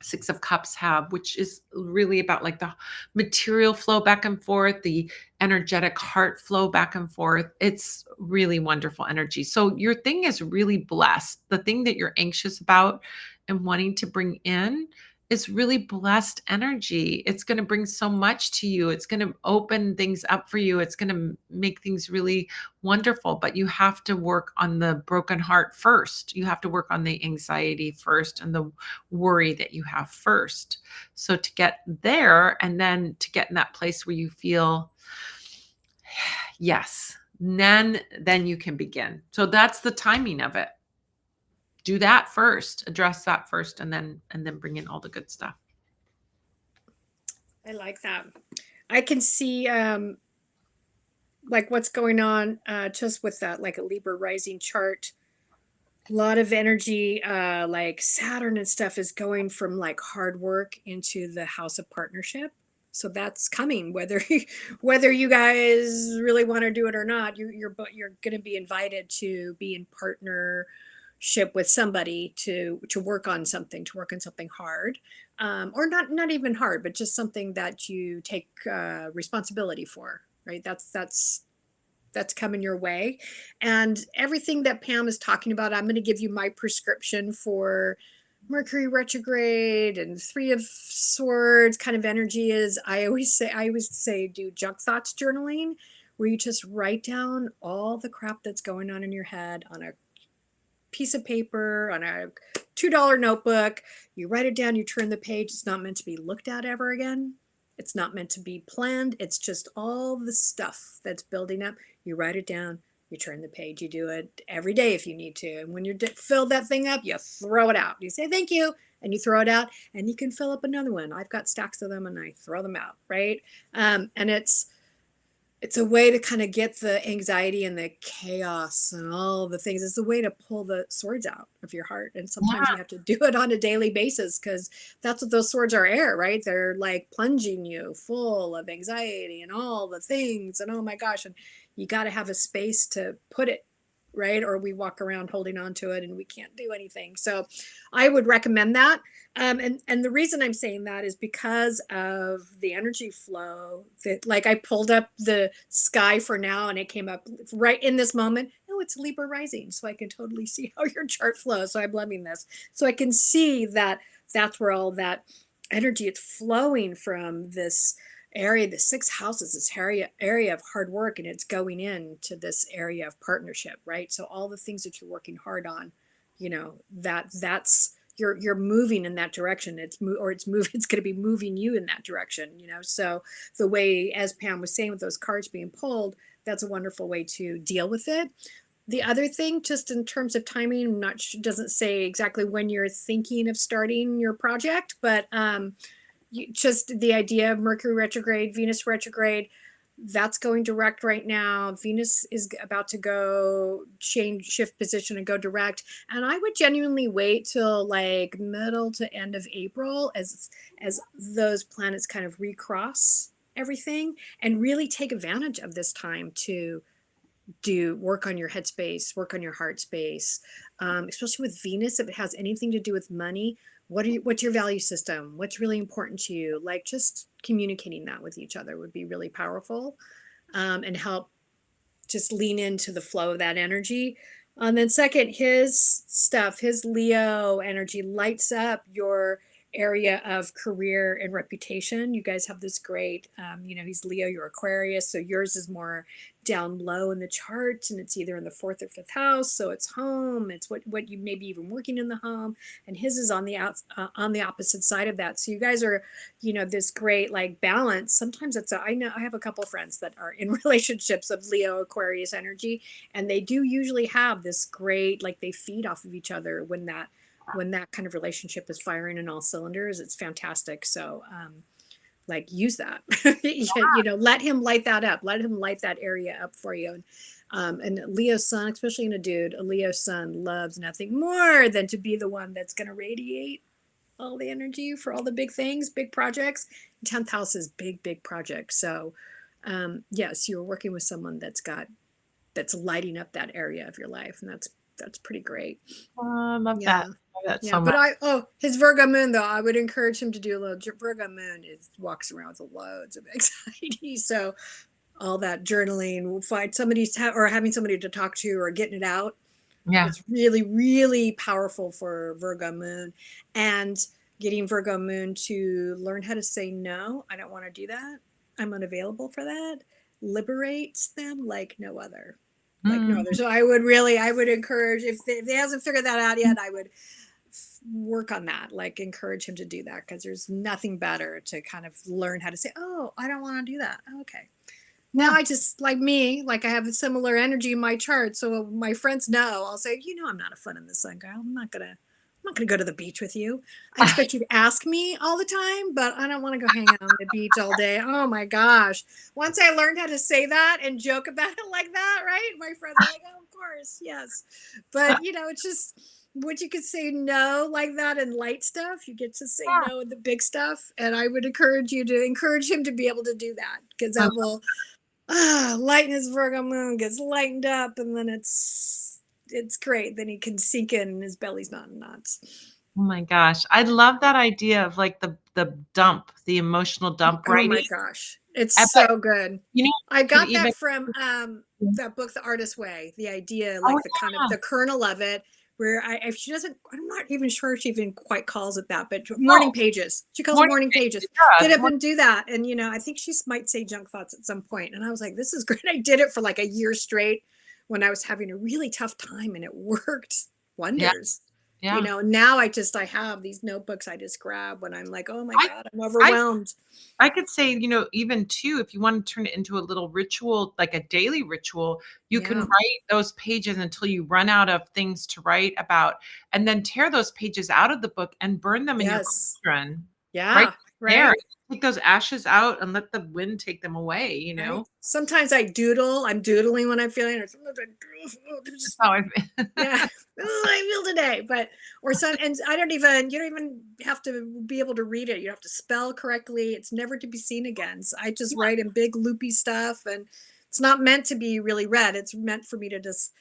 Six of Cups have, which is really about like the material flow back and forth, the energetic heart flow back and forth. It's really wonderful energy. So your thing is really blessed. The thing that you're anxious about and wanting to bring in is really blessed energy. It's going to bring so much to you. It's going to open things up for you. It's going to make things really wonderful, but you have to work on the broken heart first. You have to work on the anxiety first and the worry that you have first. So to get there and then to get in that place where you feel yes, then you can begin. So that's the timing of it. Do that first, address that first, and then bring in all the good stuff. I like that. I can see like what's going on just with that, like a Libra rising chart. A lot of energy, like Saturn and stuff is going from like hard work into the house of partnership. So that's coming, whether whether you guys really want to do it or not. You're going to be invited to be in partnership with somebody to work on something, to work on something hard, or not even hard, but just something that you take responsibility for. Right? That's coming your way. And everything that Pam is talking about, I'm going to give you my prescription for Mercury retrograde and Three of Swords kind of energy is I always say do junk thoughts journaling, where you just write down all the crap that's going on in your head on a piece of paper, on a $2 notebook. You write it down, you turn the page. It's not meant to be looked at ever again. It's not meant to be planned. It's just all the stuff that's building up. You write it down, you turn the page, you do it every day if you need to. And when you fill that thing up, you throw it out. You say thank you, and you throw it out, and you can fill up another one. I've got stacks of them, and I throw them out, right? And it's a way to kind of get the anxiety and the chaos and all the things. It's a way to pull the swords out of your heart. And sometimes you have to do it on a daily basis, because that's what those swords are air, right? They're like plunging you full of anxiety and all the things. And oh my gosh, and you got to have a space to put it, right? Or we walk around holding on to it and we can't do anything. So I would recommend that. And the reason I'm saying that is because of the energy flow that, like, I pulled up the sky for now and it came up right in this moment. Oh, it's Libra rising. So I can totally see how your chart flows. So I'm loving this. So I can see that that's where all that energy it's flowing from, this area, the six houses, this area of hard work, and it's going into this area of partnership, right? So all the things that you're working hard on, that's you're moving in that direction. It's moving. It's going to be moving you in that direction. So the way, as Pam was saying, with those cards being pulled, that's a wonderful way to deal with it. The other thing, just in terms of timing, doesn't say exactly when you're thinking of starting your project, but just the idea of Mercury retrograde, Venus retrograde, that's going direct right now. Venus is about to go shift position and go direct. And I would genuinely wait till like middle to end of April as those planets kind of recross everything, and really take advantage of this time to do work on your headspace, work on your heart space, especially with Venus. If it has anything to do with money, what's your value system? What's really important to you? Like, just communicating that with each other would be really powerful, and help just lean into the flow of that energy. And then second, his Leo energy lights up your area of career and reputation. You guys have this great, he's Leo, you're Aquarius, so yours is more down low in the chart, and it's either in the fourth or fifth house. So it's home, it's what you maybe even working in the home, and his is on the opposite side of that. So you guys are, this great like balance. Sometimes I know I have a couple friends that are in relationships of Leo Aquarius energy, and they do usually have this great, like, they feed off of each other when that kind of relationship is firing in all cylinders. It's fantastic. So like, use that. Let him light that up, let him light that area up for you. And Leo sun, especially in a dude, a Leo sun loves nothing more than to be the one that's going to radiate all the energy for all the big things, big projects. 10th house is big projects. So yes, you're working with someone that's lighting up that area of your life, and that's pretty great. I love that. Yeah. I love that Yeah, so but much. his Virgo moon, though, I would encourage him to do a little. Virgo moon walks around with loads of anxiety. So all that journaling, we'll find or having somebody to talk to, or getting it out. Yeah. It's really, really powerful for Virgo moon. And getting Virgo moon to learn how to say no. I don't want to do that. I'm unavailable for that. Liberates them like no other. Like no Mm. other. So I would encourage, if they hasn't figured that out yet, I would work on that, like encourage him to do that, because there's nothing better to kind of learn how to say, oh, I don't want to do that. Okay. Now Yeah. I just, like me, like I have a similar energy in my chart. So my friends know, I'll say, I'm not a fun in the sun girl. I'm not gonna go to the beach with you. I expect you to ask me all the time, but I don't want to go hang out on the beach all day. Oh my gosh. Once I learned how to say that and joke about it like that, right? My friends are like, oh, of course, yes. But it's just what you could say no like that in light stuff. You get to say no in the big stuff. And I would encourage you to encourage him to be able to do that, because Oh that will lighten his Virgo moon, gets lightened up, and then it's great. Then he can sink in and his belly's not in knots. my gosh. I love that idea of like the dump, the emotional dump Oh writing. my gosh. It's But so good. you know, I you could got even that from that book, The Artist's Way. The idea, oh like the kind of yeah. the kernel of it, where if she doesn't, I'm not even sure if she even quite calls it that, but morning No, pages. She calls it morning morning pages. pages. Yeah, Get it's up more and do that. And I think she might say junk thoughts at some point. And I was like, this is great. I did it for like a year straight when I was having a really tough time, and it worked yeah, wonders. yeah. Now I have these notebooks I just grab when I'm like, oh my I God, I'm I overwhelmed. I could say, even too, if you want to turn it into a little ritual, like a daily ritual, you can Yeah. write those pages until you run out of things to write about, and then tear those pages out of the book and burn them in your Yes. cauldron right Yeah. there. Right. Take those ashes out and let the wind take them away, you Right. know? Sometimes I doodle. I'm doodling when I'm feeling, or sometimes I That's how I feel. yeah, this is how I feel today. But or some, and you don't even have to be able to read it. You have to spell correctly. It's never to be seen again. So I just write in big loopy stuff, and it's not meant to be really read. It's meant for me to just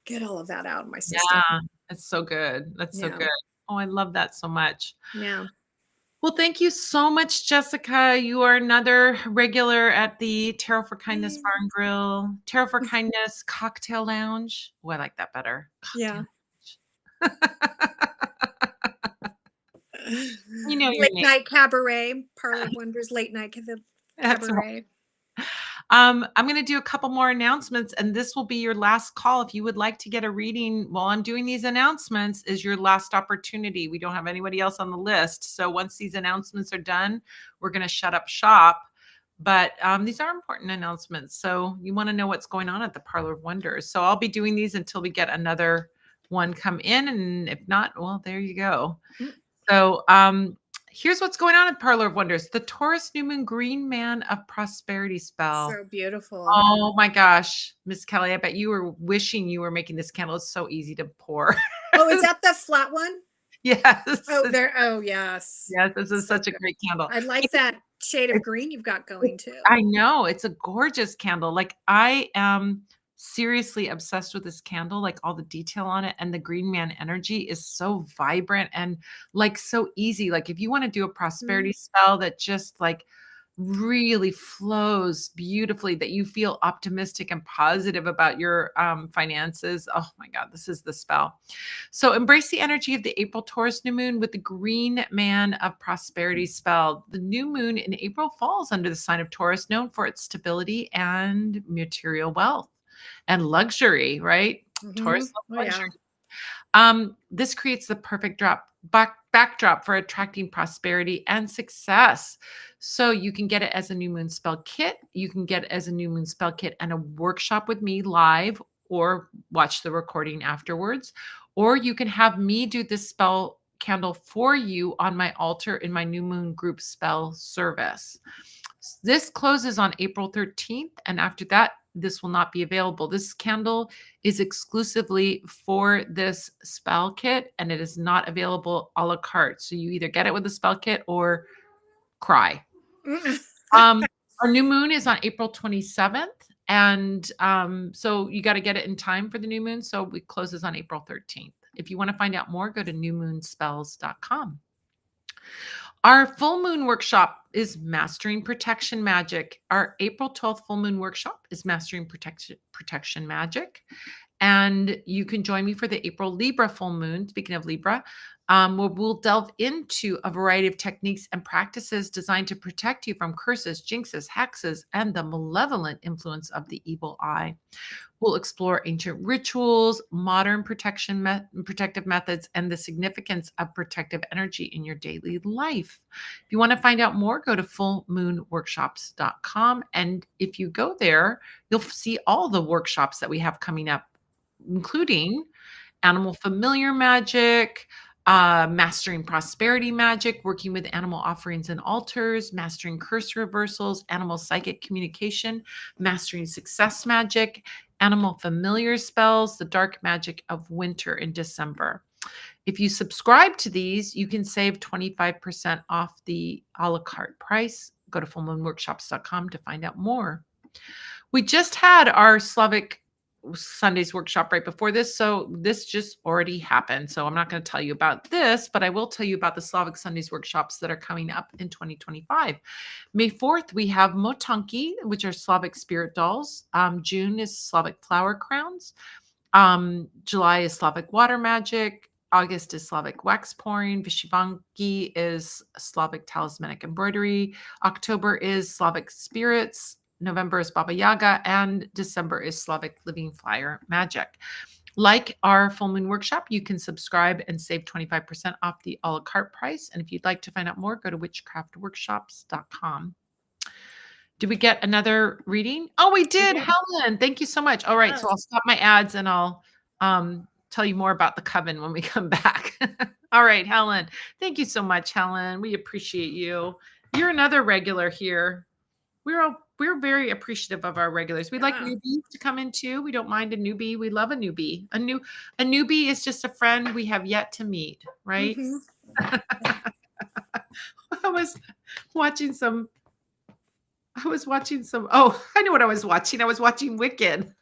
get all of that out of my system. Yeah, that's so good. That's so Yeah. good. Oh, I love that so much. Yeah. Well, thank you so much, Jessica. You are another regular at the Tarot for Kindness Bar Yay. and Grill, Tarot for Kindness Cocktail Lounge. Oh, I like that better. Yeah. Cocktail Lounge. You know your Late name. night cabaret, Parlor of Wonders, late night That's cabaret. I'm going to do a couple more announcements, and this will be your last call. If you would like to get a reading while I'm doing these announcements, is your last opportunity. We don't have anybody else on the list. So once these announcements are done, we're going to shut up shop. But these are important announcements. So you want to know what's going on at the Parlor of Wonders. So I'll be doing these until we get another one come in. And if not, well, there you go. Mm. So here's what's going on at Parlor of Wonders. The Taurus New Moon Green Man of Prosperity spell. So beautiful. Oh my gosh, Miss Kelly, I bet you were wishing you were making this candle. It's so easy to pour. Oh, is that the flat one? Yes. Oh, there. Oh, yes. Yes, this is So such a good. great candle. I like It's that shade of it's green you've got it's going too. I know, it's a gorgeous candle. Like, I am seriously obsessed with this candle, like, all the detail on it, and the Green Man energy is so vibrant and, like, so easy. Like, if you wanna do a prosperity Mhm. spell that just, like, really flows beautifully, that you feel optimistic and positive about your, finances, oh my god, this is the spell. So embrace the energy of the April Taurus new moon with the Green Man of Prosperity spell. The new moon in April falls under the sign of Taurus, known for its stability and material wealth and luxury, right? Taurus Mhm. Oh love luxury. yeah. This creates the perfect backdrop for attracting prosperity and success. So you can get it as a new moon spell kit. You can get it as a new moon spell kit and a workshop with me live, or watch the recording afterwards. Or you can have me do this spell candle for you on my altar in my new moon group spell service. This closes on April 13th, and after that, this will not be available. This candle is exclusively for this spell kit, and it is not available a la carte. So you either get it with the spell kit or cry. Mm. Um, our new moon is on April 27th, and so you got to get it in time for the new moon. So it closes on April 13th. If you want to find out more, go to newmoonspells.com. Our full moon workshop is Mastering Protection Magic. Our April 12th full moon workshop is Mastering Protection Magic. And you can join me for the April Libra full moon. Speaking of Libra, where we'll delve into a variety of techniques and practices designed to protect you from curses, jinxes, hexes, and the malevolent influence of the evil eye. We'll explore ancient rituals, modern protective methods, and the significance of protective energy in your daily life. If you want to find out more, go to fullmoonworkshops.com. And if you go there, you'll see all the workshops that we have coming up, including animal familiar magic, mastering prosperity magic, working with animal offerings and altars, mastering curse reversals, animal psychic communication, mastering success magic, animal familiar spells, the dark magic of winter in December. If you subscribe to these, you can save 25% off the a la carte price. Go to fullmoonworkshops.com to find out more. We just had our Slavic Sundays workshop right before this. So this just already happened. So I'm not going to tell you about this, but I will tell you about the Slavic Sundays workshops that are coming up in 2025. May 4th, we have Motanki, which are Slavic spirit dolls. June is Slavic flower crowns. July is Slavic water magic. August is Slavic wax pouring. Vishivanki is Slavic talismanic embroidery. October is Slavic spirits. November is Baba Yaga, and December is Slavic living fire magic. Like our full moon workshop, you can subscribe and save 25% off the a la carte price. And if you'd like to find out more, go to witchcraftworkshops.com. Did we get another reading? Oh, we did. Helen, thank you so much. All right, so I'll stop my ads and I'll tell you more about the coven when we come back. All right, Helen, thank you so much, Helen. We appreciate you. You're another regular here. We're very appreciative of our regulars. We'd like newbies to come in too. We don't mind a newbie. We love a newbie. A newbie is just a friend we have yet to meet, right? I was watching some. Oh, I know what I was watching. I was watching Wicked.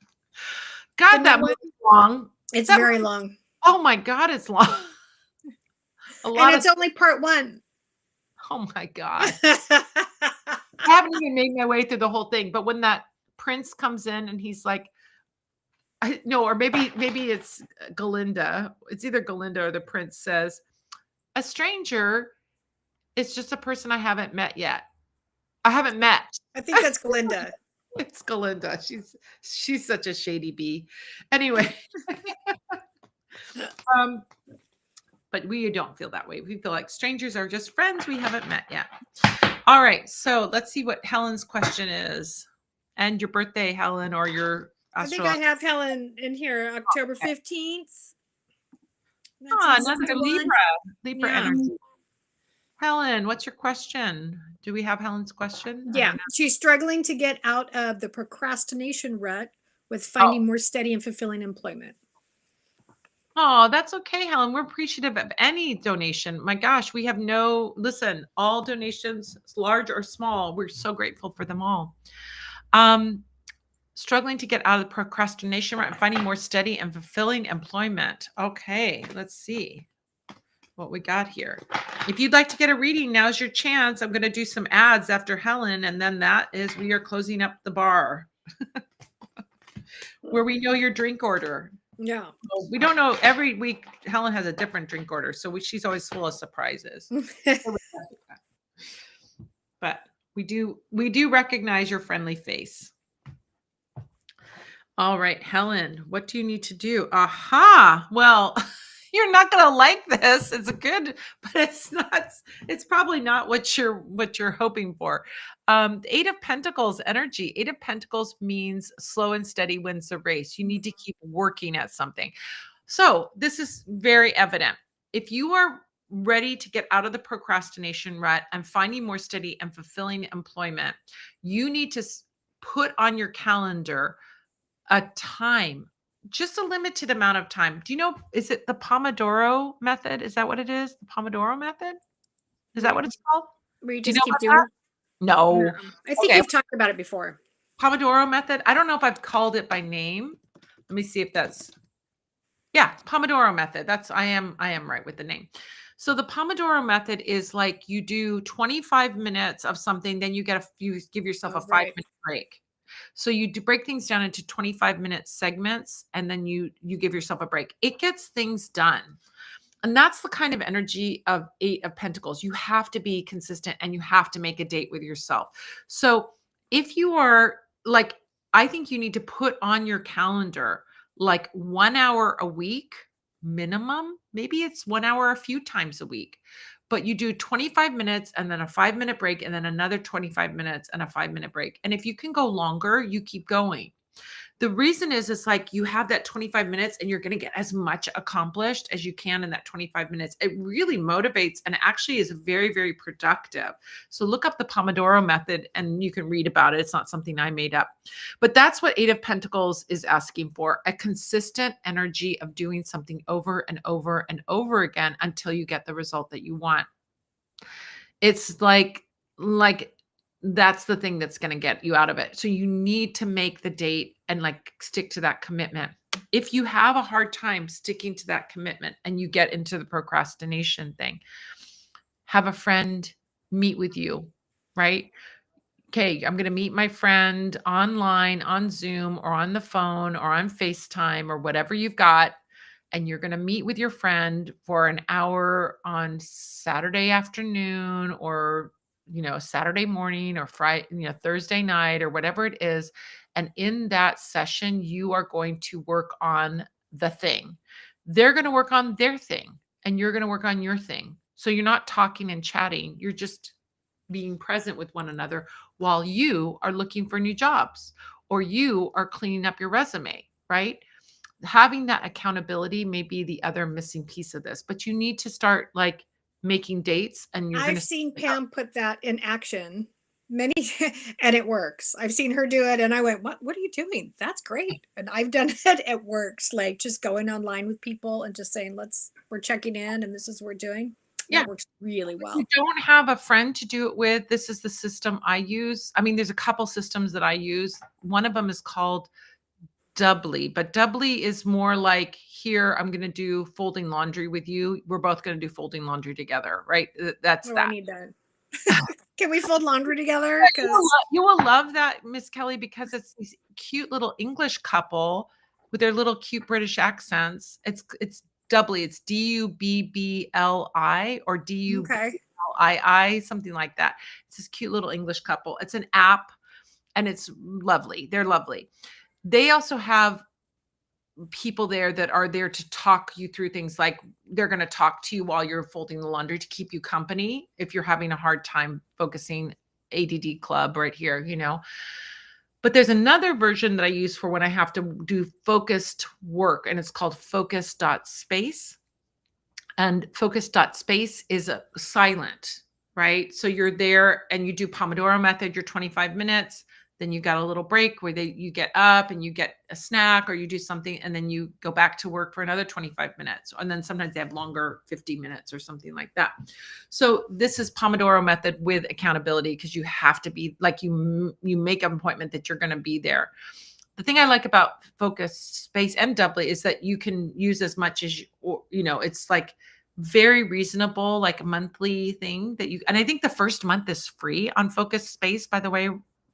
God, that movie's long. It's very long. Oh my God, it's long. And it's only part 1. Oh my God. I haven't even made my way through the whole thing, but when that prince comes in and he's like, no, or maybe it's Galinda. It's either Galinda or the prince says, a stranger is just a person I haven't met yet. I haven't met. I think that's Galinda. It's Galinda. She's such a shady bee. Anyway. But we don't feel that way. We feel like strangers are just friends we haven't met yet. All right. So let's see what Helen's question is. And your birthday, Helen, or your I think I have Helen in here, October 15th. Another Libra energy. Helen, what's your question? Do we have Helen's question? Yeah. She's struggling to get out of the procrastination rut with finding more steady and fulfilling employment. Oh, that's okay, Helen. We're appreciative of any donation. My gosh, we have listen, all donations, large or small, we're so grateful for them all. Struggling to get out of the procrastination rut and finding more steady and fulfilling employment. Okay, let's see what we got here. If you'd like to get a reading, now's your chance. I'm going to do some ads after Helen, and then we are closing up the bar where we know your drink order. Yeah. We don't know. Every week, Helen has a different drink order, so she's always full of surprises. But we do recognize your friendly face. All right, Helen, what do you need to do? Aha. Well, you're not going to like this. It's good, but it's not. It's probably not what you're hoping for. 8 of Pentacles energy. 8 of Pentacles means slow and steady wins the race. You need to keep working at something. So this is very evident. If you are ready to get out of the procrastination rut and finding more steady and fulfilling employment, you need to put on your calendar a time, just a limited amount of time. Do you know, is it the Pomodoro method? Is that what it is? The Pomodoro method? Is that what it's called? Where you just keep doing it? No. I think you've talked about it before. Pomodoro method. I don't know if I've called it by name. Let me see if that's, Pomodoro method. I am right with the name. So the Pomodoro method is like you do 25 minutes of something, then you give yourself a 5-minute break. So you break things down into 25-minute segments, and then you give yourself a break. It gets things done. And that's the kind of energy of 8 of Pentacles. You have to be consistent and you have to make a date with yourself. So if you are like, I think you need to put on your calendar like 1 hour a week minimum. Maybe it's 1 hour a few times a week, but you do 25 minutes and then a 5 minute break and then another 25 minutes and a 5 minute break. And if you can go longer, you keep going. The reason is it's like you have that 25 minutes and you're going to get as much accomplished as you can in that 25 minutes. It really motivates and actually is very, very productive. So look up the Pomodoro method and you can read about it. It's not something I made up. But that's what 8 of Pentacles is asking for, a consistent energy of doing something over and over and over again until you get the result that you want. It's like that's the thing that's gonna get you out of it. So you need to make the date and, like, stick to that commitment. If you have a hard time sticking to that commitment and you get into the procrastination thing, have a friend meet with you, right? Okay, I'm going to meet my friend online, on Zoom, or on the phone, or on FaceTime, or whatever you've got. And you're going to meet with your friend for an hour on Saturday afternoon, or, Saturday morning, or Friday, Thursday night, or whatever it is. And in that session, you are going to work on the thing. They're going to work on their thing, and you're going to work on your thing. So you're not talking and chatting. You're just being present with one another while you are looking for new jobs or you are cleaning up your resume, right? Having that accountability may be the other missing piece of this, but you need to start like making dates and you're going I've to seen Pam put that in action many and it works. I've seen her do it and I went, what are you doing? That's great. And I've done it. It works. Like just going online with people and just saying, we're checking in and this is what we're doing. yeah. That works really If you well. don't have a friend to do it with, this is the system I use. I mean, there's a couple systems that I use. One of them is called Doubly, but Doubly is more like, here, I'm going to do folding laundry with you. We're both going to do folding laundry together, right? That's Oh, I that. need that. Can we fold laundry together? Because You will love that, Miss Kelly, because it's this cute little English couple with their little cute British accents. It's Doubly. It's Dubbli or okay. Dubbli, something like that. It's this cute little English couple. It's an app and it's lovely. They're lovely. They also have people there that are there to talk you through things, like they're going to talk to you while you're folding the laundry to keep you company if you're having a hard time focusing. ADD club right here. But there's another version that I use for when I have to do focused work, and it's called focus.space. And focus.space is a silent, right? So you're there and you do Pomodoro method, your 25 minutes, then you got a little break where you get up and you get a snack or you do something, and then you go back to work for another 25 minutes. And then sometimes they have longer, 50 minutes or something like that. So this is Pomodoro method with accountability, because you have to be like, you make an appointment that you're going to be there. The thing I like about focus space and doubly is that you can use as much as it's like very reasonable, like a monthly thing that you, and I think the first month is free on focus space, by the way.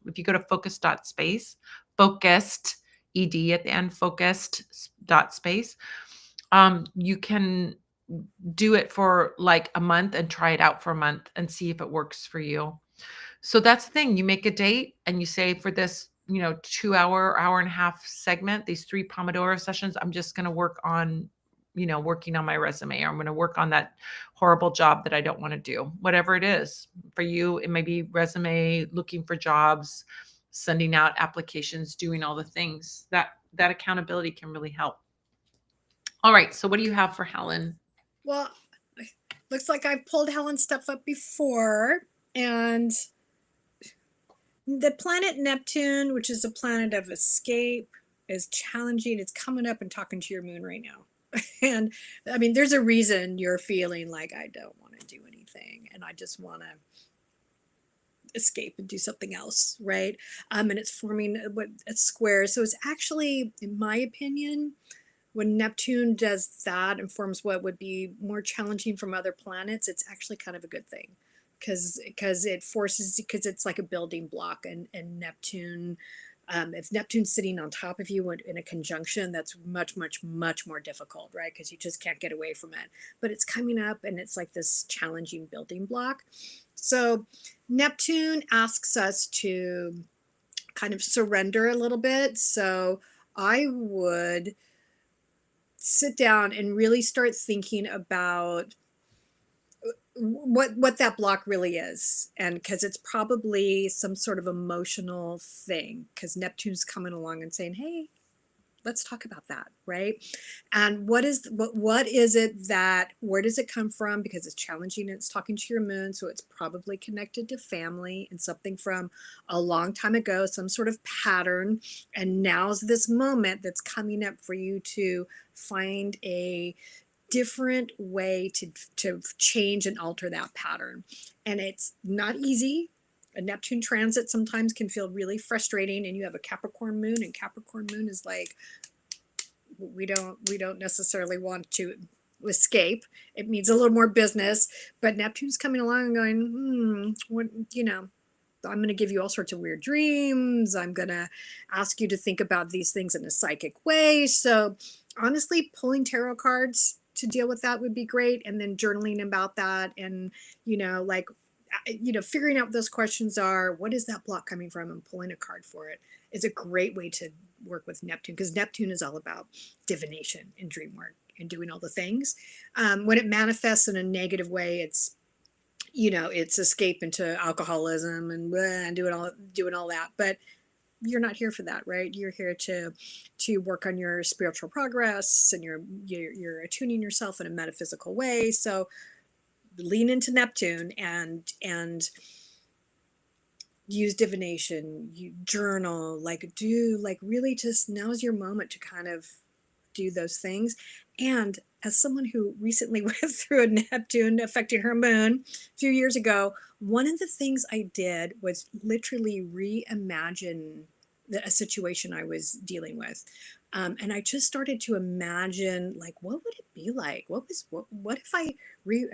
If you go to focus.space, focused ed at the end, focused.space, you can do it for like a month and try it out for a month and see if it works for you. So that's the thing. You make a date and you say, for this, 2 hour, hour and a half segment, these 3 Pomodoro sessions, I'm just going to work on, working on my resume, or I'm going to work on that horrible job that I don't want to do, whatever it is. For you, it may be resume, looking for jobs, sending out applications, doing all the things that accountability can really help. All right. So what do you have for Helen? Well, looks like I've pulled Helen's stuff up before. And the planet Neptune, which is a planet of escape, is challenging. It's coming up and talking to your moon right now. And I mean, there's a reason you're feeling like, I don't want to do anything and I just want to escape and do something else, right? And it's forming a square. So it's actually, in my opinion, when Neptune does that and forms what would be more challenging from other planets, it's actually kind of a good thing, because it's like a building block, and Neptune If Neptune's sitting on top of you in a conjunction, that's much, much, much more difficult, right? Because you just can't get away from it. But it's coming up and it's like this challenging building block. So Neptune asks us to kind of surrender a little bit. So I would sit down and really start thinking about what that block really is, and because it's probably some sort of emotional thing, because Neptune's coming along and saying, hey, let's talk about that, right? And what is it that, where does it come from? Because it's challenging, it's talking to your moon, so it's probably connected to family and something from a long time ago, some sort of pattern. And now's this moment that's coming up for you to find a different way to change and alter that pattern. And it's not easy. A Neptune transit sometimes can feel really frustrating, and you have a Capricorn moon, and Capricorn moon is like, we don't necessarily want to escape. It means a little more business, but Neptune's coming along and going, what, I'm going to give you all sorts of weird dreams. I'm going to ask you to think about these things in a psychic way. So honestly, pulling tarot cards to deal with that would be great. And then journaling about that, and, like, figuring out what those questions are, what is that block coming from, and pulling a card for it is a great way to work with Neptune, because Neptune is all about divination and dream work and doing all the things. When it manifests in a negative way, it's escape into alcoholism and, and doing all that. But you're not here for that, right? You're here to work on your spiritual progress, and you're attuning yourself in a metaphysical way. So lean into Neptune and use divination, you journal, like really just, now's your moment to kind of do those things. And as someone who recently went through a Neptune affecting her moon a few years ago, one of the things I did was literally reimagine a situation I was dealing with. And I just started to imagine, like, what would it be like? What if I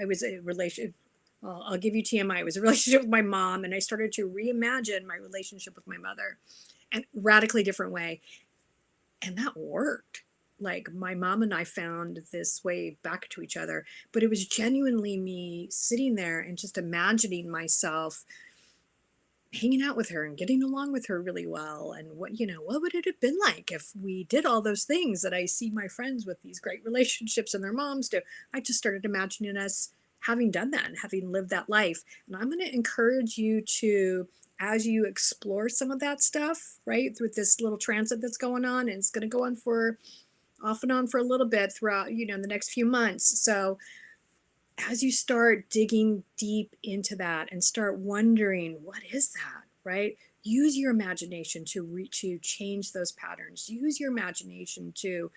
was a relation? Well, I'll give you TMI. It was a relationship with my mom, and I started to reimagine my relationship with my mother, and radically different way. And that worked. Like, my mom and I found this way back to each other, but it was genuinely me sitting there and just imagining myself hanging out with her and getting along with her really well. And what would it have been like if we did all those things that I see my friends with these great relationships and their moms do? I just started imagining us having done that and having lived that life. And I'm going to encourage you to, as you explore some of that stuff, right, with this little transit that's going on, and it's going to go on for off and on for a little bit throughout, the next few months. So as you start digging deep into that and start wondering, what is that, right? Use your imagination to change those patterns. Use your imagination to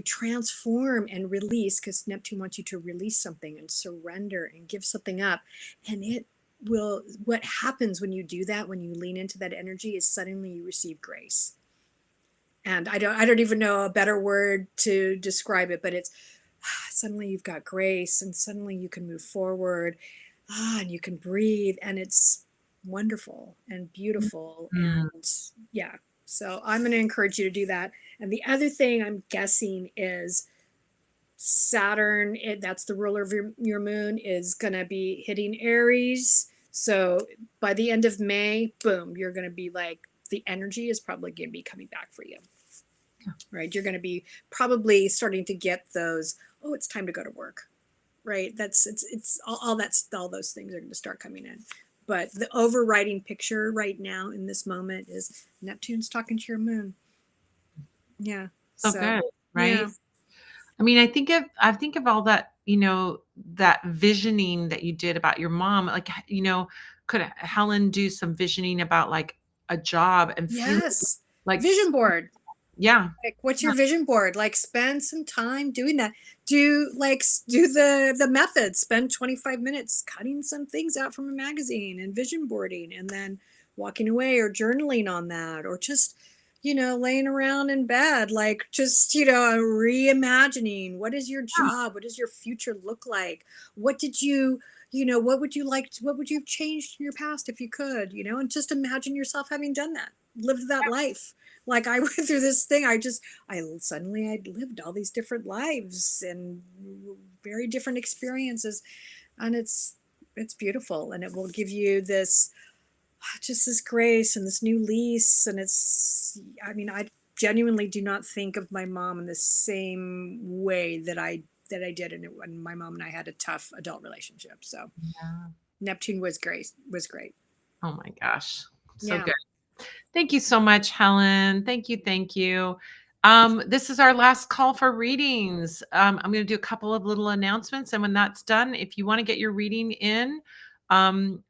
transform and release, because Neptune wants you to release something and surrender and give something up. And what happens when you do that, when you lean into that energy, is suddenly you receive grace. And I don't even know a better word to describe it, but it's suddenly you've got grace, and suddenly you can move forward, and you can breathe, and it's wonderful and beautiful. Mm. And yeah, so I'm going to encourage you to do that. And the other thing I'm guessing is Saturn, that's the ruler of your moon, is going to be hitting Aries. So by the end of May, boom, you're going to be like, the energy is probably going to be coming back for you, right? You're going to be probably starting to get those, oh, it's time to go to work, right? It's all those things are going to start coming in. But the overriding picture right now in this moment is Neptune's talking to your moon. Yeah. So So good, right? yeah. I mean, I think of all that, that visioning that you did about your mom, like, could Helen do some visioning about, like, a job and feeling Yes. like Vision board. yeah. Like, what's Yeah. your vision board? Like, spend some time doing that. Do the method. Spend 25 minutes cutting some things out from a magazine and vision boarding, and then walking away or journaling on that, or just, laying around in bed, like, just, reimagining, what is your job? What does your future look like? What did you what would you like what would you have changed in your past if you could, and just imagine yourself having done that, lived that life. Like I went through this thing, I suddenly I'd lived all these different lives and very different experiences, and it's beautiful, and it will give you this just this grace and this new lease. And I mean, I genuinely do not think of my mom in the same way that I did when my mom and I had a tough adult relationship. So Yeah. Neptune was great. Oh my gosh. So Yeah. good. Thank you so much, Helen. Thank you. Thank you. This is our last call for readings. I'm going to do a couple of little announcements. And when that's done, if you want to get your reading in, um,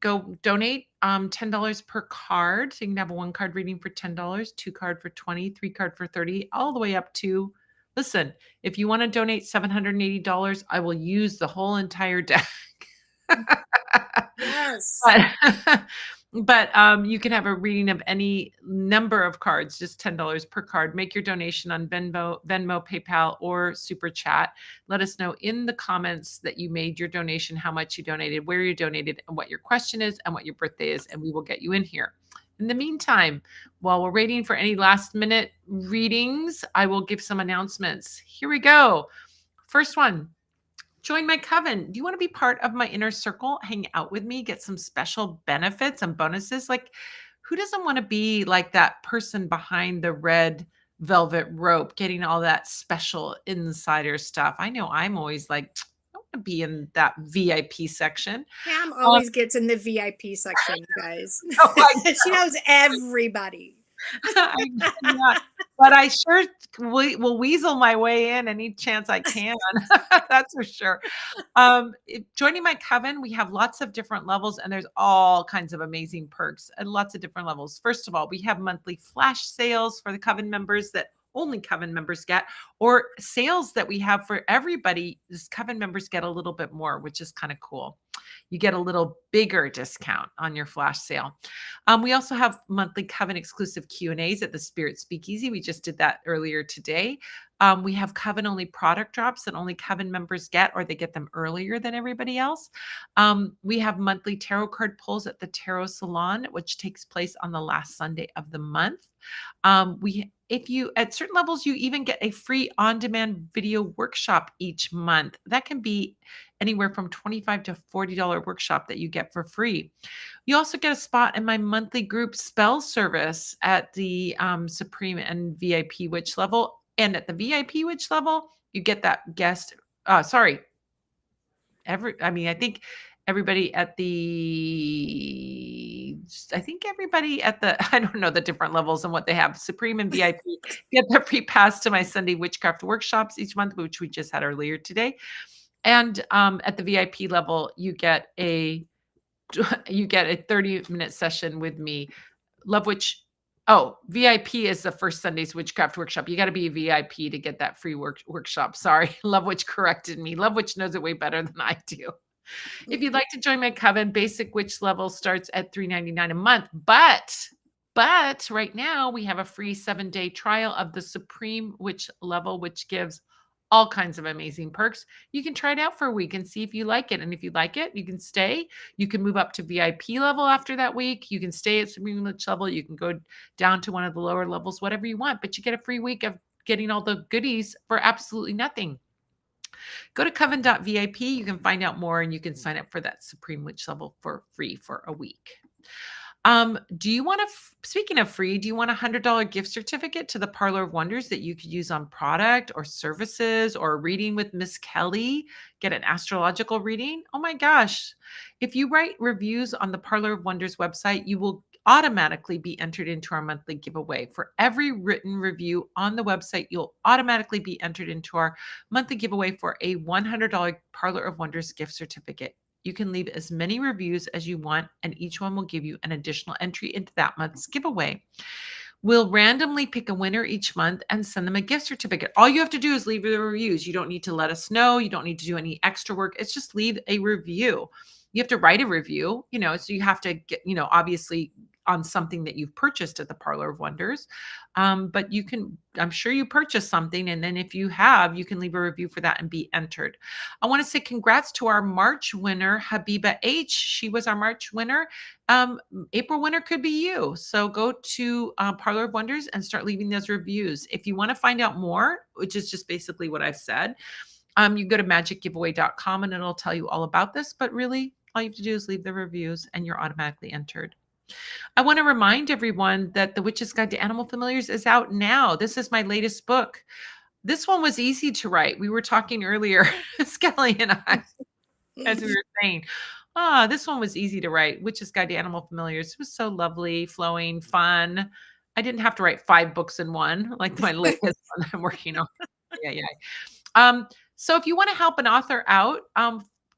go donate $10 per card. So you can have a 1 card reading for $10, 2 card for 20, 3 card for 30, all the way up to, listen, if you want to donate $780, I will use the whole entire deck. Yes. But you can have a reading of any number of cards, just $10 per card. Make your donation on Venmo, PayPal, or Super Chat. Let us know in the comments that you made your donation, how much you donated, where you donated, and what your question is, and what your birthday is, and we will get you in here. In the meantime, while we're waiting for any last-minute readings, I will give some announcements. Here we go. First one. Join my coven. Do you want to be part of my inner circle? Hang out with me, get some special benefits and bonuses. Like, who doesn't want to be like that person behind the red velvet rope, getting all that special insider stuff? I know I'm always like, I want to be in that VIP section. Pam Um, always gets in the VIP section, you guys. oh, I She knows everybody. I cannot, but I sure will weasel my way in any chance I can. That's for sure. Joining my coven, we have lots of different levels, and there's all kinds of amazing perks and lots of different levels. First of all, we have monthly flash sales for the coven members that only coven members get, or sales that we have for everybody. Just coven members get a little bit more, which is kind of cool. You get a little bigger discount on your flash sale. We also have monthly coven exclusive Q&As at the Spirit Speakeasy. We just did that earlier today. We have coven only product drops that only coven members get, or they get them earlier than everybody else. We have monthly tarot card pulls at the Tarot Salon, which takes place on the last Sunday of the month. If you at certain levels, you even get a free on-demand video workshop each month. That can be anywhere from $25 to $40 workshop that you get for free. You also get a spot in my monthly group spell service at the Supreme and VIP Witch level. And at the VIP Witch level, you get that guest. I think everybody at the, I don't know the different levels and what they have. Supreme and VIP get their free pass to my Sunday witchcraft workshops each month, which we just had earlier today. And at the VIP level, you get a 30-minute session with me. VIP is the first Sunday's witchcraft workshop. You got to be a VIP to get that free workshop. Sorry. Love Witch corrected me. Love Witch knows it way better than I do. If you'd like to join my coven, basic witch level starts at $3.99 a month. But right now we have a free 7-day trial of the Supreme Witch level, which gives all kinds of amazing perks. You can try it out for a week and see if you like it. And if you like it, you can stay. You can move up to VIP level after that week. You can stay at Supreme Witch level. You can go down to one of the lower levels, whatever you want. But you get a free week of getting all the goodies for absolutely nothing. Go to coven.vip. You can find out more, and you can sign up for that Supreme Witch level for free for a week. Do you want speaking of free, do you want a $100 gift certificate to the Parlor of Wonders that you could use on product or services, or a reading with Miss Kelly, get an astrological reading? Oh my gosh. If you write reviews on the Parlor of Wonders website, you will automatically be entered into our monthly giveaway. For every written review on the website, you'll automatically be entered into our monthly giveaway for a $100 Parlor of Wonders gift certificate. You can leave as many reviews as you want, and each one will give you an additional entry into that month's giveaway. We'll randomly pick a winner each month and send them a gift certificate. All you have to do is leave the reviews. You don't need to let us know. You don't need to do any extra work. It's just leave a review. You have to write a review, so you have to get, obviously on something that you've purchased at the Parlor of Wonders. But you can, I'm sure you purchased something. And then if you have, you can leave a review for that and be entered. I want to say congrats to our March winner, Habiba H. She was our March winner. April winner could be you. So go to Parlor of Wonders and start leaving those reviews. If you want to find out more, which is just basically what I've said, you go to magicgiveaway.com and it'll tell you all about this. But really, all you have to do is leave the reviews and you're automatically entered. I want to remind everyone that The Witch's Guide to Animal Familiars is out now. This is my latest book. This one was easy to write. We were talking earlier, Skelly and I, as we were saying, this one was easy to write. Witch's Guide to Animal Familiars. It was so lovely, flowing, fun. I didn't have to write 5 books in one, like my latest one I'm working on. Yeah. So if you want to help an author out,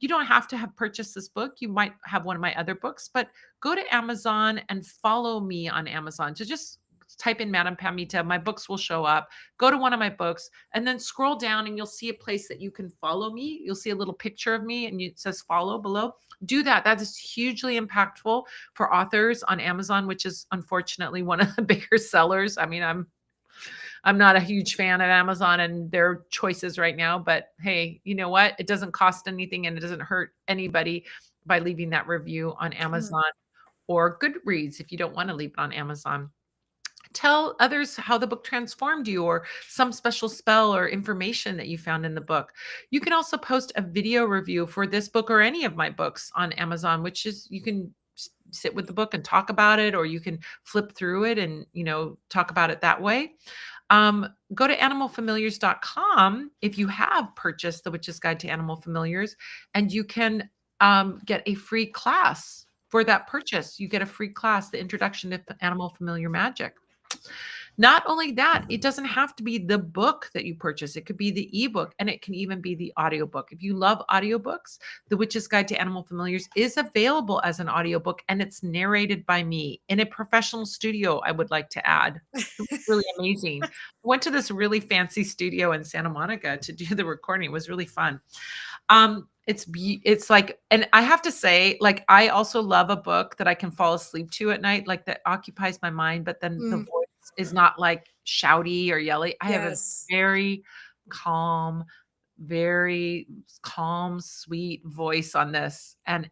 you don't have to have purchased this book. You might have one of my other books, but go to Amazon and follow me on Amazon. So just type in Madame Pamita, my books will show up. Go to one of my books and then scroll down and you'll see a place that you can follow me. You'll see a little picture of me and it says follow below. Do that. That is hugely impactful for authors on Amazon, which is unfortunately one of the bigger sellers. I mean, I'm not a huge fan of Amazon and their choices right now, but hey, you know what? It doesn't cost anything and it doesn't hurt anybody by leaving that review on Amazon or Goodreads if you don't want to leave it on Amazon. Tell others how the book transformed you or some special spell or information that you found in the book. You can also post a video review for this book or any of my books on Amazon, which is you can sit with the book and talk about it, or you can flip through it and, talk about it that way. Go to animalfamiliars.com if you have purchased The Witch's Guide to Animal Familiars, and you can get a free class for that purchase. You get a free class, The Introduction to Animal Familiar Magic. Not only that, it doesn't have to be the book that you purchase. It could be the ebook, and it can even be the audiobook. If you love audiobooks, The Witch's Guide to Animal Familiars is available as an audiobook, and it's narrated by me in a professional studio, I would like to add. It was really amazing. I went to this really fancy studio in Santa Monica to do the recording. It was really fun. It's like, and I have to say, like, I also love a book that I can fall asleep to at night, like that occupies my mind, but then the voice is not like shouty or yelly. I have a Yes. very calm, sweet voice on this. And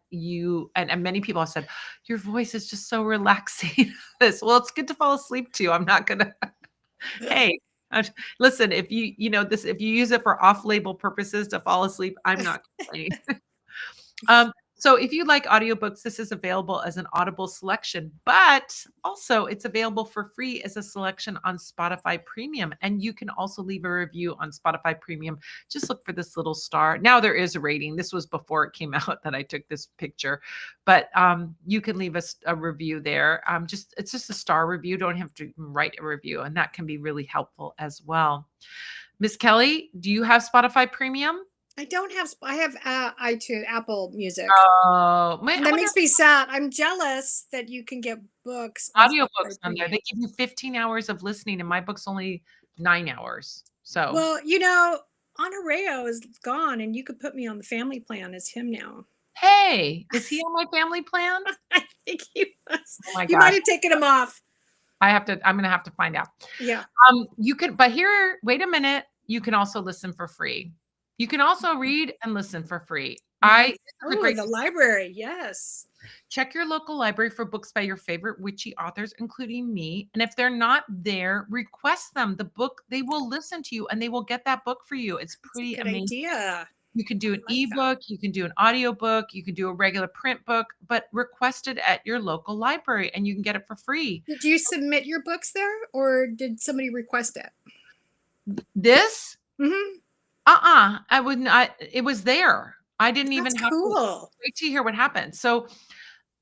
and many people have said, your voice is just so relaxing. Well, it's good to fall asleep to. I'm not gonna, hey, listen, if if you use it for off-label purposes to fall asleep, I'm not complaining. So if you like audiobooks, this is available as an Audible selection, but also it's available for free as a selection on Spotify Premium. And you can also leave a review on Spotify Premium. Just look for this little star. Now there is a rating. This was before it came out that I took this picture, but you can leave a review there. It's just a star review. Don't have to write a review, and that can be really helpful as well. Miss Kelly, do you have Spotify Premium? I don't have. I have iTunes, Apple Music. Oh, And that makes me sad. I'm jealous that you can get books on audiobooks Spotify on there. Premium. They give you 15 hours of listening, and my book's only 9 hours. So, Well, Honoreo is gone, and you could put me on the family plan as him now. hey, is he on my family plan? I think he was. Oh my You might gosh. have taken him off. I'm gonna have to find out. Yeah. You could, but here, wait a minute. You can also listen for free. You can also read and listen for free. Nice. This is a Oh, great the library. Yes. check your local library for books by your favorite witchy authors, including me. And if they're not there, request them. The book, they will listen to you and they will get that book for you. It's pretty Good amazing. idea. You can do an I like that. ebook, you can do an audiobook, you can do a regular print book, but request it at your local library and you can get it for free. Did you submit your books there, or did somebody request it? This? Mm-hmm. I would not. It was there. I didn't even That's have to cool. wait to hear what happened. So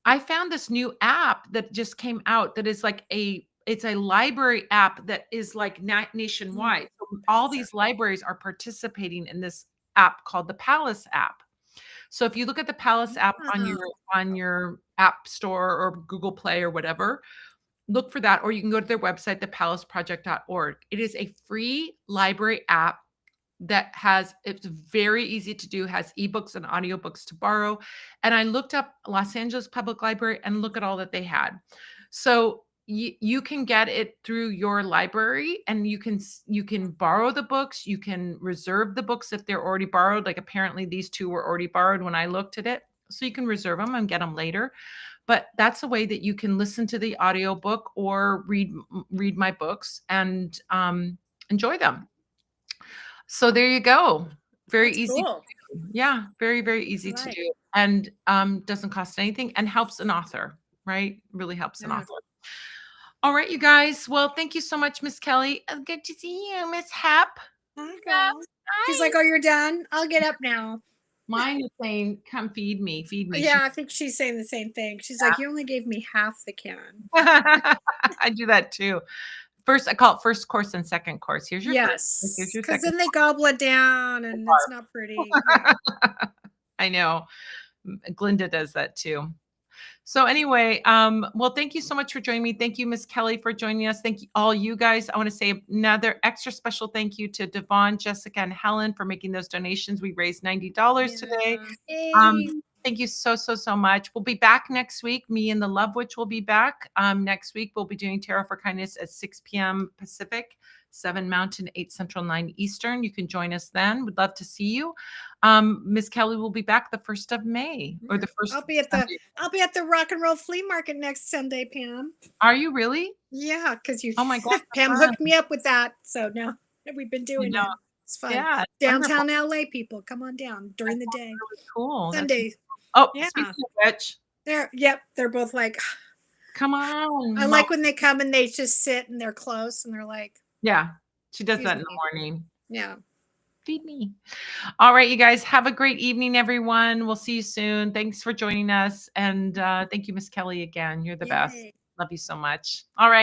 I found this new app that just came out that is like it's a library app that is like nationwide. So all these libraries are participating in this app called the Palace app. So if you look at the Palace app on your app store or Google Play or whatever, look for that, or you can go to their website, thepalaceproject.org. It is a free library app that it's very easy to do, has ebooks and audiobooks to borrow. And I looked up Los Angeles Public Library and look at all that they had. So you can get it through your library, and you can borrow the books, you can reserve the books if they're already borrowed. Like apparently these two were already borrowed when I looked at it. So you can reserve them and get them later. But that's a way that you can listen to the audiobook or read my books and enjoy them. So there you go. Very That's easy to cool. do. Yeah, very, very I easy to like. do, and doesn't cost anything and helps an author, right? Really helps an Yeah. author. All right, you guys. Well, thank you so much, Miss Kelly. Good to see you, Miss Hap. Hi, Hap, girl. She's hi. like, "Oh, you're done? I'll get up now." Mine is saying, "Come feed me, feed me." Yeah, I think she's saying the same thing. She's like, "You only gave me half the can." I do that too. First, I call it first course and second course. Here's your first course. Here's Yes, your because second then they gobble it down and it's not pretty. Yeah. course. I know. Glinda does that too. So anyway, well, thank you so much for joining me. Thank you, Miss Kelly, for joining us. Thank you, all you guys. I want to say another extra special thank you to Devon, Jessica, and Helen for making those donations. We raised $90 today. Yeah. Um, Yay. thank you so, so, so much. We'll be back next week. Me and the Love Witch will be back. Next week, we'll be doing Tarot for Kindness at 6 p.m. Pacific, 7 Mountain, 8 Central, 9 Eastern. You can join us then. We'd love to see you. Miss Kelly will be back the 1st of May or Yeah. the first I'll be at the Sunday. I'll be at the rock and roll flea market next Sunday, Pam. Are you really? Yeah, because you Oh my gosh, Pam how hooked fun. me up with that. So now we've been I doing know. it. It's fun. Yeah, it's wonderful. Downtown LA people, come on down That during the sounds day. really cool. That's Sundays. oh, Yeah. speaking of which, They're both like, come I on, Mo. like when they come and they just sit and they're close and they're like, Yeah, she does excuse that in the me. morning. Yeah. Feed me. All right, you guys, have a great evening, everyone. We'll see you soon. Thanks for joining us. And thank you, Miss Kelly, again. You're the best. Yay. Love you so much. All right.